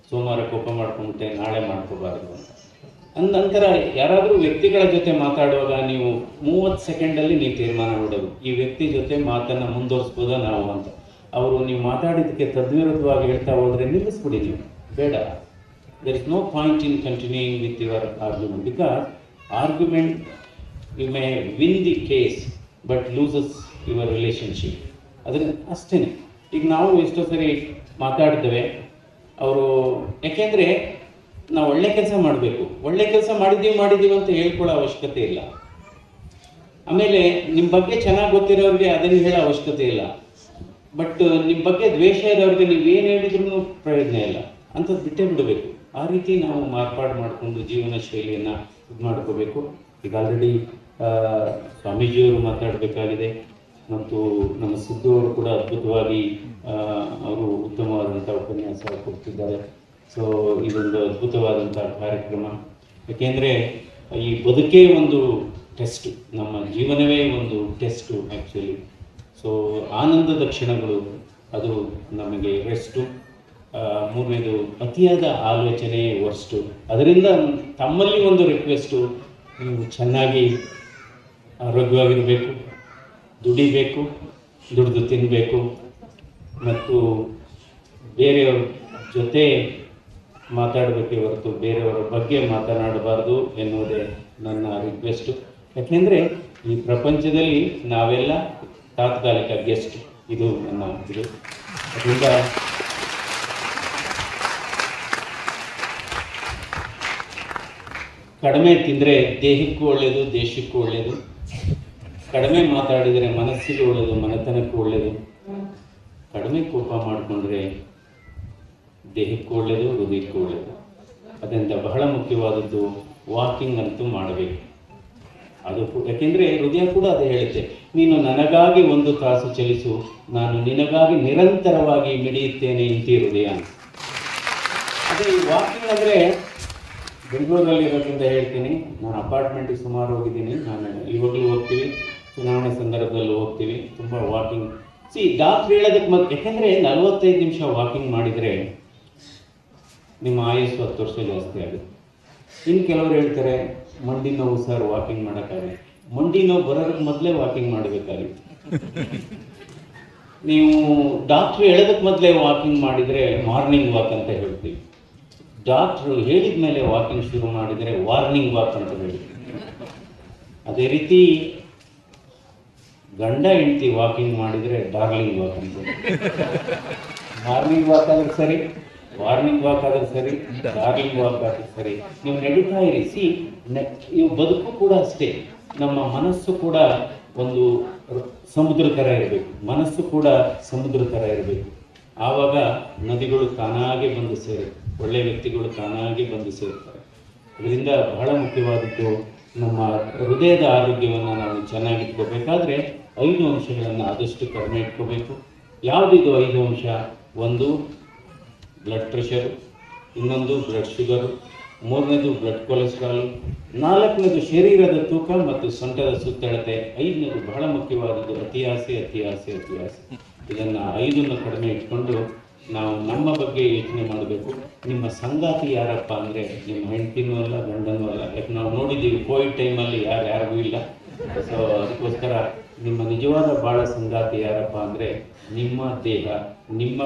ಸೋಮವಾರ ಕೋಪ ಮಾಡ್ಕೊಂಡ್ಬಿಟ್ಟೆ ನಾಳೆ ಮಾಡ್ಕೋಬಾರ್ದು ಅಂತ. ನಂತರ ಯಾರಾದರೂ ವ್ಯಕ್ತಿಗಳ ಜೊತೆ ಮಾತಾಡುವಾಗ ನೀವು 30 ಸೆಕೆಂಡಲ್ಲಿ ನೀವು ತೀರ್ಮಾನ ಮಾಡೋದು, ಈ ವ್ಯಕ್ತಿ ಜೊತೆ ಮಾತನ್ನು ಮುಂದುವರಿಸ್ಬೋದಾ ನಾವು ಅಂತ. ಅವರು ನೀವು ಮಾತಾಡಿದ್ದಕ್ಕೆ ತದ್ವಿರುದ್ಧವಾಗಿ ಹೇಳ್ತಾ ಹೋದರೆ ನಿಲ್ಲಿಸ್ಬಿಡಿ, ನೀವು ಬೇಡ. There is no point in continuing with your argument, because argument you may win the case but loses your relationship. ಅದರಿಂದ ಅಷ್ಟೇ. ಈಗ ನಾವು ಎಷ್ಟೋ ಸರಿ ಮಾತಾಡ್ತೇವೆ, ಅವರು ಯಾಕೆಂದರೆ ನಾವು ಒಳ್ಳೆ ಕೆಲಸ ಮಾಡಬೇಕು, ಒಳ್ಳೆ ಕೆಲಸ ಮಾಡಿದ್ದೀವಿ ಅಂತ ಹೇಳ್ಕೊಳ್ಳೋ ಅವಶ್ಯಕತೆ ಇಲ್ಲ. ಆಮೇಲೆ ನಿಮ್ಮ ಬಗ್ಗೆ ಚೆನ್ನಾಗಿ ಗೊತ್ತಿರೋರಿಗೆ ಅದನ್ನು ಹೇಳೋ ಅವಶ್ಯಕತೆ ಇಲ್ಲ. ಬಟ್ ನಿಮ್ಮ ಬಗ್ಗೆ ದ್ವೇಷ ಇರೋರಿಗೆ ನೀವೇನು ಹೇಳಿದ್ರೂ ಪ್ರಯೋಜನ ಇಲ್ಲ, ಅಂಥದ್ದು ಬಿಟ್ಟೇ ಬಿಡಬೇಕು. ಆ ರೀತಿ ನಾವು ಮಾರ್ಪಾಡು ಮಾಡಿಕೊಂಡು ಜೀವನ ಶೈಲಿಯನ್ನು ಇದು ಮಾಡ್ಕೋಬೇಕು. ಈಗ ಆಲ್ರೆಡಿ ಸ್ವಾಮೀಜಿಯವರು ಮಾತಾಡಬೇಕಾಗಿದೆ, ಮತ್ತು ನಮ್ಮ ಸಿದ್ದು ಅವರು ಕೂಡ ಅದ್ಭುತವಾಗಿ ಅವರು ಉತ್ತಮವಾದಂಥ ಉಪನ್ಯಾಸ ಕೊಡ್ತಿದ್ದಾರೆ. ಸೊ ಇದೊಂದು ಅದ್ಭುತವಾದಂಥ ಕಾರ್ಯಕ್ರಮ. ಯಾಕೆಂದರೆ ಈ ಬದುಕೇ ಒಂದು ಟೆಸ್ಟು, ನಮ್ಮ ಜೀವನವೇ ಒಂದು ಟೆಸ್ಟು ಆ್ಯಕ್ಚುಲಿ. ಸೊ ಆನಂದದ ಕ್ಷಣಗಳು ಅದು ನಮಗೆ ರೆಸ್ಟು. 3ನೇದು ಅತಿಯಾದ ಆಲೋಚನೆ ವರ್ಸ್ಟು. ಅದರಿಂದ ತಮ್ಮಲ್ಲಿ ಒಂದು ರಿಕ್ವೆಸ್ಟು, ನೀವು ಚೆನ್ನಾಗಿ ಆರೋಗ್ಯವಾಗಿರಬೇಕು, ದುಡಿಬೇಕು, ದುಡಿದು ತಿನ್ನಬೇಕು, ಮತ್ತು ಬೇರೆಯವ್ರ ಜೊತೆ ಮಾತಾಡಬೇಕೇ ಹೊರತು ಬೇರೆಯವರ ಬಗ್ಗೆ ಮಾತನಾಡಬಾರ್ದು ಎನ್ನುವುದೇ ನನ್ನ ರಿಕ್ವೆಸ್ಟು. ಯಾಕೆಂದರೆ ಈ ಪ್ರಪಂಚದಲ್ಲಿ ನಾವೆಲ್ಲ ತಾತ್ಕಾಲಿಕ ಗೆಸ್ಟ್, ಇದು ನನ್ನ ಇದು. ಅದರಿಂದ ಕಡಿಮೆ ತಿಂದರೆ ದೇಹಕ್ಕೂ ಒಳ್ಳೆಯದು, ದೇಶಕ್ಕೂ ಒಳ್ಳೆಯದು. ಕಡಿಮೆ ಮಾತಾಡಿದರೆ ಮನಸ್ಸಿಗೆ ಒಳ್ಳೆಯದು, ಮನೆತನಕ್ಕೂ ಒಳ್ಳೆಯದು. ಕಡಿಮೆ ಕೋಪ ಮಾಡಿಕೊಂಡ್ರೆ ದೇಹಕ್ಕೂ ಒಳ್ಳೆಯದು, ಹೃದಯಕ್ಕೂ ಒಳ್ಳೆಯದು. ಅದರಿಂದ ಬಹಳ ಮುಖ್ಯವಾದದ್ದು ವಾಕಿಂಗ್ ಅಂತೂ ಮಾಡಬೇಕು. ಅದು ಯಾಕೆಂದರೆ ಹೃದಯ ಕೂಡ ಅದೇ ಹೇಳುತ್ತೆ, ನೀನು ನನಗಾಗಿ 1 ತಾಸು ಚಲಿಸು, ನಾನು ನಿನಗಾಗಿ ನಿರಂತರವಾಗಿ ಮಿಡಿಯುತ್ತೇನೆ ಇಂತಿ ಹೃದಯ ಅಂತ. ಅದೇ ಈ ವಾಕಿಂಗ್ ಅಂದರೆ ಬೆಂಗಳೂರಲ್ಲಿ ಇರೋದ್ರಿಂದ ಹೇಳ್ತೀನಿ, ನಾನು ಅಪಾರ್ಟ್ಮೆಂಟಿಗೆ ಸುಮಾರು ಹೋಗಿದ್ದೀನಿ. ನಾನು ಇವಾಗಲೂ ಹೋಗ್ತೀವಿ, ಚುನಾವಣೆ ಸಂದರ್ಭದಲ್ಲೂ ಹೋಗ್ತೀವಿ, ತುಂಬ ವಾಕಿಂಗ್. ಡಾಕ್ಟ್ರ್ ಹೇಳೋದಕ್ಕೆ ಯಾಕೆಂದರೆ 45 ನಿಮಿಷ ವಾಕಿಂಗ್ ಮಾಡಿದರೆ ನಿಮ್ಮ ಆಯಸ್ಸು 10 ವರ್ಷ ಜಾಸ್ತಿ ಆಗುತ್ತೆ. ಇನ್ನು ಕೆಲವರು ಹೇಳ್ತಾರೆ ಮಂಡಿ ನೋವು ಸರ್ ವಾಕಿಂಗ್ ಮಾಡೋಕ್ಕಾಗಲ್ಲ. ಮಂಡಿ ನೋವು ಬರೋದಕ್ಕೆ ಮೊದಲೇ ವಾಕಿಂಗ್ ಮಾಡಬೇಕಾಗಿತ್ತು. ನೀವು ಡಾಕ್ಟ್ರು ಹೇಳೋದಕ್ಕೆ ಮೊದಲೇ ವಾಕಿಂಗ್ ಮಾಡಿದರೆ ಮಾರ್ನಿಂಗ್ ವಾಕ್ ಅಂತ ಹೇಳ್ತೀವಿ. ಡಾಕ್ಟ್ರು ಹೇಳಿದ ಮೇಲೆ ವಾಕಿಂಗ್ ಶುರು ಮಾಡಿದರೆ ವಾರ್ನಿಂಗ್ ವಾಕ್ ಅಂತ ಹೇಳ್ತೀವಿ. ಅದೇ ರೀತಿ ಗಂಡ ಹೆಂಡತಿ ವಾಕಿಂಗ್ ಮಾಡಿದರೆ ಡಾರ್ಲಿಂಗ್ ವಾಕ್ ಅಂತ. ಮಾರ್ನಿಂಗ್ ವಾಕ್ ಆದ್ರೆ ಸರಿ, ವಾರ್ನಿಂಗ್ ವಾಕ್ ಆದ್ರೆ ಸರಿ, ಡಾರ್ಲಿಂಗ್ ವಾಕ್ ಆದ್ರೆ ಸರಿ. ನೀವು ನಡೀತಾ ಇರಿಸಿ. ನೀವು ಬದುಕು ಕೂಡ ಅಷ್ಟೇ. ನಮ್ಮ ಮನಸ್ಸು ಕೂಡ ಒಂದು ಸಮುದ್ರ ಥರ ಇರಬೇಕು, ಮನಸ್ಸು ಕೂಡ ಸಮುದ್ರ ಥರ ಇರಬೇಕು. ಆವಾಗ ನದಿಗಳು ತಾನಾಗೆ ಬಂದು ಸೇರುತ್ತೆ, ಒಳ್ಳೆಯ ವ್ಯಕ್ತಿಗಳು ತಾನಾಗೆ ಬಂದು ಸೇರ್ತಾರೆ. ಅದರಿಂದ ಬಹಳ ಮುಖ್ಯವಾದದ್ದು ನಮ್ಮ ಹೃದಯದ ಆರೋಗ್ಯವನ್ನು ನಾವು ಚೆನ್ನಾಗಿಟ್ಕೋಬೇಕಾದ್ರೆ 5 ಅಂಶಗಳನ್ನು ಆದಷ್ಟು ಕಡಿಮೆ ಇಟ್ಕೋಬೇಕು. ಯಾವುದಿದು 5 ಅಂಶ? ಒಂದು ಬ್ಲಡ್ ಪ್ರೆಷರು, ಇನ್ನೊಂದು ಬ್ಲಡ್ ಶುಗರು, 3ನೇದು ಬ್ಲಡ್ ಕೊಲೆಸ್ಟ್ರಾಲು, 4ನೇದು ಶರೀರದ ತೂಕ ಮತ್ತು ಸೊಂಟದ ಸುತ್ತಳತೆ, 5ನೇದು ಬಹಳ ಮುಖ್ಯವಾದದ್ದು ಅತಿ ಆಸೆ. ಇದನ್ನು 5ನ್ನು ಕಡಿಮೆ ಇಟ್ಕೊಂಡು ನಾವು ನಮ್ಮ ಬಗ್ಗೆ ಯೋಚನೆ ಮಾಡಬೇಕು. ನಿಮ್ಮ ಸಂಗಾತಿ ಯಾರಪ್ಪ ಅಂದರೆ ನಿಮ್ಮ ಹೆಂಡತಿನೂ ಅಲ್ಲ, ಗಂಡನೂ ಅಲ್ಲ. ಯಾಕೆ ನಾವು ನೋಡಿದ್ದೀವಿ ಕೋವಿಡ್ ಟೈಮಲ್ಲಿ ಯಾರಿಗೂ ಇಲ್ಲ. ಸೊ ಅದಕ್ಕೋಸ್ಕರ ನಿಮ್ಮ ನಿಜವಾದ ಬಾಳ ಸಂಗಾತಿ ಯಾರಪ್ಪ ಅಂದರೆ ನಿಮ್ಮ ದೇಹ, ನಿಮ್ಮ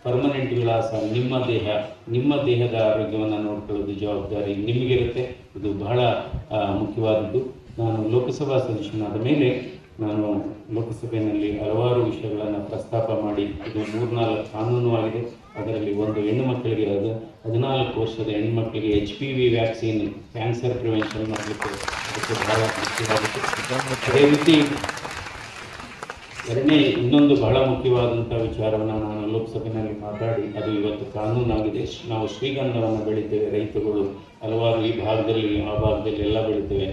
ಪರ್ಮನೆಂಟ್ ವಿಳಾಸ ನಿಮ್ಮ ದೇಹ. ನಿಮ್ಮ ದೇಹದ ಆರೋಗ್ಯವನ್ನು ನೋಡ್ಕೊಳ್ಳೋದು ಜವಾಬ್ದಾರಿ ನಿಮಗಿರುತ್ತೆ. ಇದು ಬಹಳ ಮುಖ್ಯವಾದದ್ದು. ನಾನು ಲೋಕಸಭಾ ಸದಸ್ಯನಾದ ಮೇಲೆ ನಾನು ಲೋಕಸಭೆಯಲ್ಲಿ ಹಲವಾರು ವಿಷಯಗಳನ್ನು ಪ್ರಸ್ತಾಪ ಮಾಡಿ ಇದು 3-4 ಕಾನೂನು ಆಗಿದೆ. ಅದರಲ್ಲಿ ಒಂದು ಹೆಣ್ಣು ಮಕ್ಕಳಿಗೆ 14 ವರ್ಷದ ಹೆಣ್ಣುಮಕ್ಕಳಿಗೆ HPV ವ್ಯಾಕ್ಸಿನ್ ಕ್ಯಾನ್ಸರ್ ಪ್ರಿವೆನ್ಷನ್ ಮಾಡಲಿಕ್ಕೆ ಅದಕ್ಕೆ ಬಹಳ ಮುಖ್ಯವಾಗುತ್ತೆ. ಅದೇ ರೀತಿ ಇನ್ನೊಂದು ಬಹಳ ಮುಖ್ಯವಾದಂಥ ವಿಚಾರವನ್ನು ನಾನು ಲೋಕಸಭೆಯಲ್ಲಿ ಮಾತಾಡಿ ಅದು ಇವತ್ತು ಕಾನೂನಾಗಿದೆ. ನಾವು ಶ್ರೀಗಂಧವನ್ನು ಬೆಳಿತೇವೆ, ರೈತರುಗಳು ಹಲವಾರು ಈ ಭಾಗದಲ್ಲಿ ಆ ಭಾಗದಲ್ಲಿ ಎಲ್ಲ ಬೆಳಿತೇವೆ.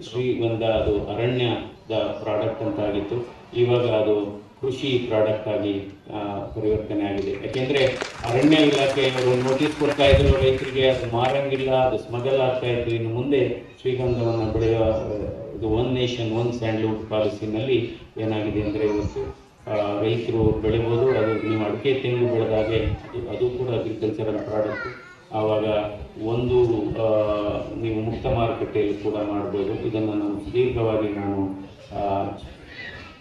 ಶ್ರೀಗಂಧ ಅದು ಅರಣ್ಯದ ಪ್ರಾಡಕ್ಟ್ ಅಂತ ಆಗಿತ್ತು, ಇವಾಗ ಅದು ಕೃಷಿ ಪ್ರಾಡಕ್ಟ್ ಆಗಿ ಪರಿವರ್ತನೆ ಆಗಿದೆ. ಯಾಕೆಂದರೆ ಅರಣ್ಯ ಇಲಾಖೆಯವರು ನೋಟಿಸ್ ಕೊಡ್ತಾ ಇದ್ರು ರೈತರಿಗೆ, ಅದು ಮಾರಂಗಿಲ್ಲ, ಅದು ಸ್ಮಗಲ್ ಆಗ್ತಾ ಇತ್ತು. ಇನ್ನು ಮುಂದೆ ಶ್ರೀಗಂಧವನ್ನು ಬೆಳೆಯುವ ಇದು 1 ನೇಷನ್ 1 ಸ್ಯಾಂಡ್ಲ್ವುಡ್ ಪಾಲಿಸಿನಲ್ಲಿ ಏನಾಗಿದೆ ಅಂದರೆ ಇವತ್ತು ರೈತರು ಬೆಳಿಬೋದು. ಅದು ನೀವು ಅಡಿಕೆ ತೆಂಗು ಬೆಳೆದಾಗೆ ಅದು ಕೂಡ ಅಗ್ರಿಕಲ್ಚರಲ್ ಪ್ರಾಡಕ್ಟು. ಆವಾಗ ನೀವು ಮುಕ್ತ ಮಾರುಕಟ್ಟೆಯಲ್ಲಿ ಕೂಡ ಮಾಡ್ಬೋದು. ಇದನ್ನು ನಾನು ಸುದೀರ್ಘವಾಗಿ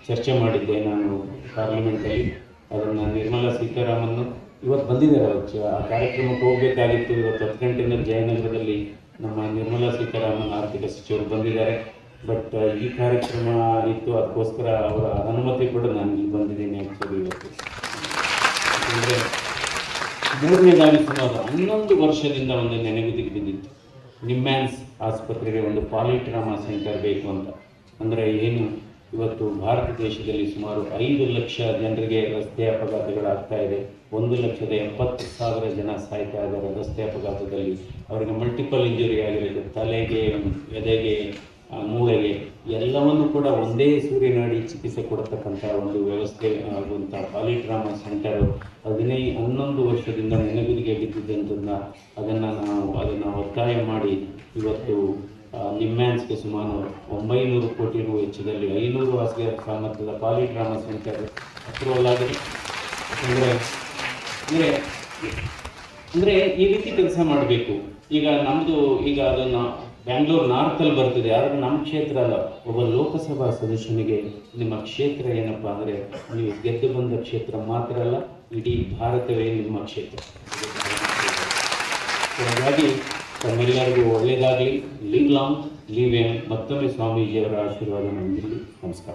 ಚರ್ಚೆ ಮಾಡಿದ್ದೆ ನಾನು ಪಾರ್ಲಿಮೆಂಟಲ್ಲಿ. ಅದನ್ನು ನಿರ್ಮಲಾ ಸೀತಾರಾಮನ್ ಇವತ್ತು ಬಂದಿದ್ದಾರೆ. ಆ ಕಾರ್ಯಕ್ರಮಕ್ಕೆ ಹೋಗಬೇಕಾಗಿತ್ತು. ಇವತ್ತು 10 ಗಂಟೆಯಿಂದ ಜಯನಗರದಲ್ಲಿ ನಮ್ಮ ನಿರ್ಮಲಾ ಸೀತಾರಾಮನ್ ಆರ್ಥಿಕ ಸಚಿವರು ಬಂದಿದ್ದಾರೆ. ಬಟ್ ಈ ಕಾರ್ಯಕ್ರಮ ಇತ್ತು, ಅದಕ್ಕೋಸ್ಕರ ಅವರ ಅನುಮತಿ ಕೂಡ ನಾನು ಇಲ್ಲಿ ಬಂದಿದ್ದೀನಿ ಆ್ಯಕ್ಚುಲಿ ಇವತ್ತು. ಯಾಕೆಂದರೆ 3ನೇದಾಗಿ ಸುಮಾರು 11 ವರ್ಷದಿಂದ ಒಂದು ನೆನೆಗುದಿಗೆ ಬಿದ್ದಿತ್ತು. ನಿಮ್ಯಾನ್ಸ್ ಆಸ್ಪತ್ರೆಗೆ ಒಂದು ಪಾಲಿಟ್ರಾಮಾ ಸೆಂಟರ್ ಬೇಕು ಅಂತ. ಅಂದರೆ ಏನು, ಇವತ್ತು ಭಾರತ ದೇಶದಲ್ಲಿ ಸುಮಾರು 5 ಲಕ್ಷ ಜನರಿಗೆ ರಸ್ತೆ ಅಪಘಾತಗಳಾಗ್ತಾ ಇದೆ. 1,70,000 ಜನ ಸಾಯ್ತಾ ಇದ್ದಾರೆ ರಸ್ತೆ ಅಪಘಾತದಲ್ಲಿ. ಅವರಿಗೆ ಮಲ್ಟಿಪಲ್ ಇಂಜುರಿ ಆಗಿರುತ್ತೆ, ತಲೆಗೆ, ಎದೆಗೆ, ಮೂಳೆಗೆ, ಎಲ್ಲವನ್ನು ಕೂಡ ಒಂದೇ ಸೂರ್ಯನಾಡಿ ಚಿಕಿತ್ಸೆ ಕೊಡತಕ್ಕಂಥ ಒಂದು ವ್ಯವಸ್ಥೆ ಆಗುವಂಥ ಪಾಲಿಟ್ರಾಮಾ ಸೆಂಟರು 11 ವರ್ಷದಿಂದ ನೆನೆಗುದಿಗೆ ಬಿದ್ದಿದ್ದಂಥದ್ದನ್ನ ಅದನ್ನು ಒತ್ತಾಯ ಮಾಡಿ ಇವತ್ತು ನಿಮ್ಯಾನ್ಸ್ಗೆ ಸುಮಾರು 900 ಕೋಟಿ ರು ವೆಚ್ಚದಲ್ಲಿ 500 ಹಾಸಿಗೆ ಸಾಮರ್ಥ್ಯದ ಪಾಲಿಟ್ರಾಮಾ ಸೆಂಟರ್ ಅಪ್ರೂವಲ್ ಆಗಿದೆ. ಅಂದರೆ ಈ ರೀತಿ ಕೆಲಸ ಮಾಡಬೇಕು. ಈಗ ಅದನ್ನು ಬ್ಯಾಂಗ್ಳೂರು ನಾರ್ತಲ್ಲಿ ಬರ್ತಿದೆ, ಆದರೆ ನಮ್ಮ ಕ್ಷೇತ್ರ ಅಲ್ಲ. ಒಬ್ಬ ಲೋಕಸಭಾ ಸದಸ್ಯನಿಗೆ ನಿಮ್ಮ ಕ್ಷೇತ್ರ ಏನಪ್ಪ ಅಂದರೆ ನೀವು ಗೆದ್ದು ಬಂದ ಕ್ಷೇತ್ರ ಮಾತ್ರ ಅಲ್ಲ, ಇಡೀ ಭಾರತವೇ ನಿಮ್ಮ ಕ್ಷೇತ್ರ. ಹಾಗಾಗಿ ತಮ್ಮೆಲ್ಲರಿಗೂ ಒಳ್ಳೆಯದಾಗಲಿ. Live long, live well. ಮತ್ತೊಮ್ಮೆ ಸ್ವಾಮೀಜಿಯವರ ಆಶೀರ್ವಾದ ನಮಗಿರಲಿ. ನಮಸ್ಕಾರ.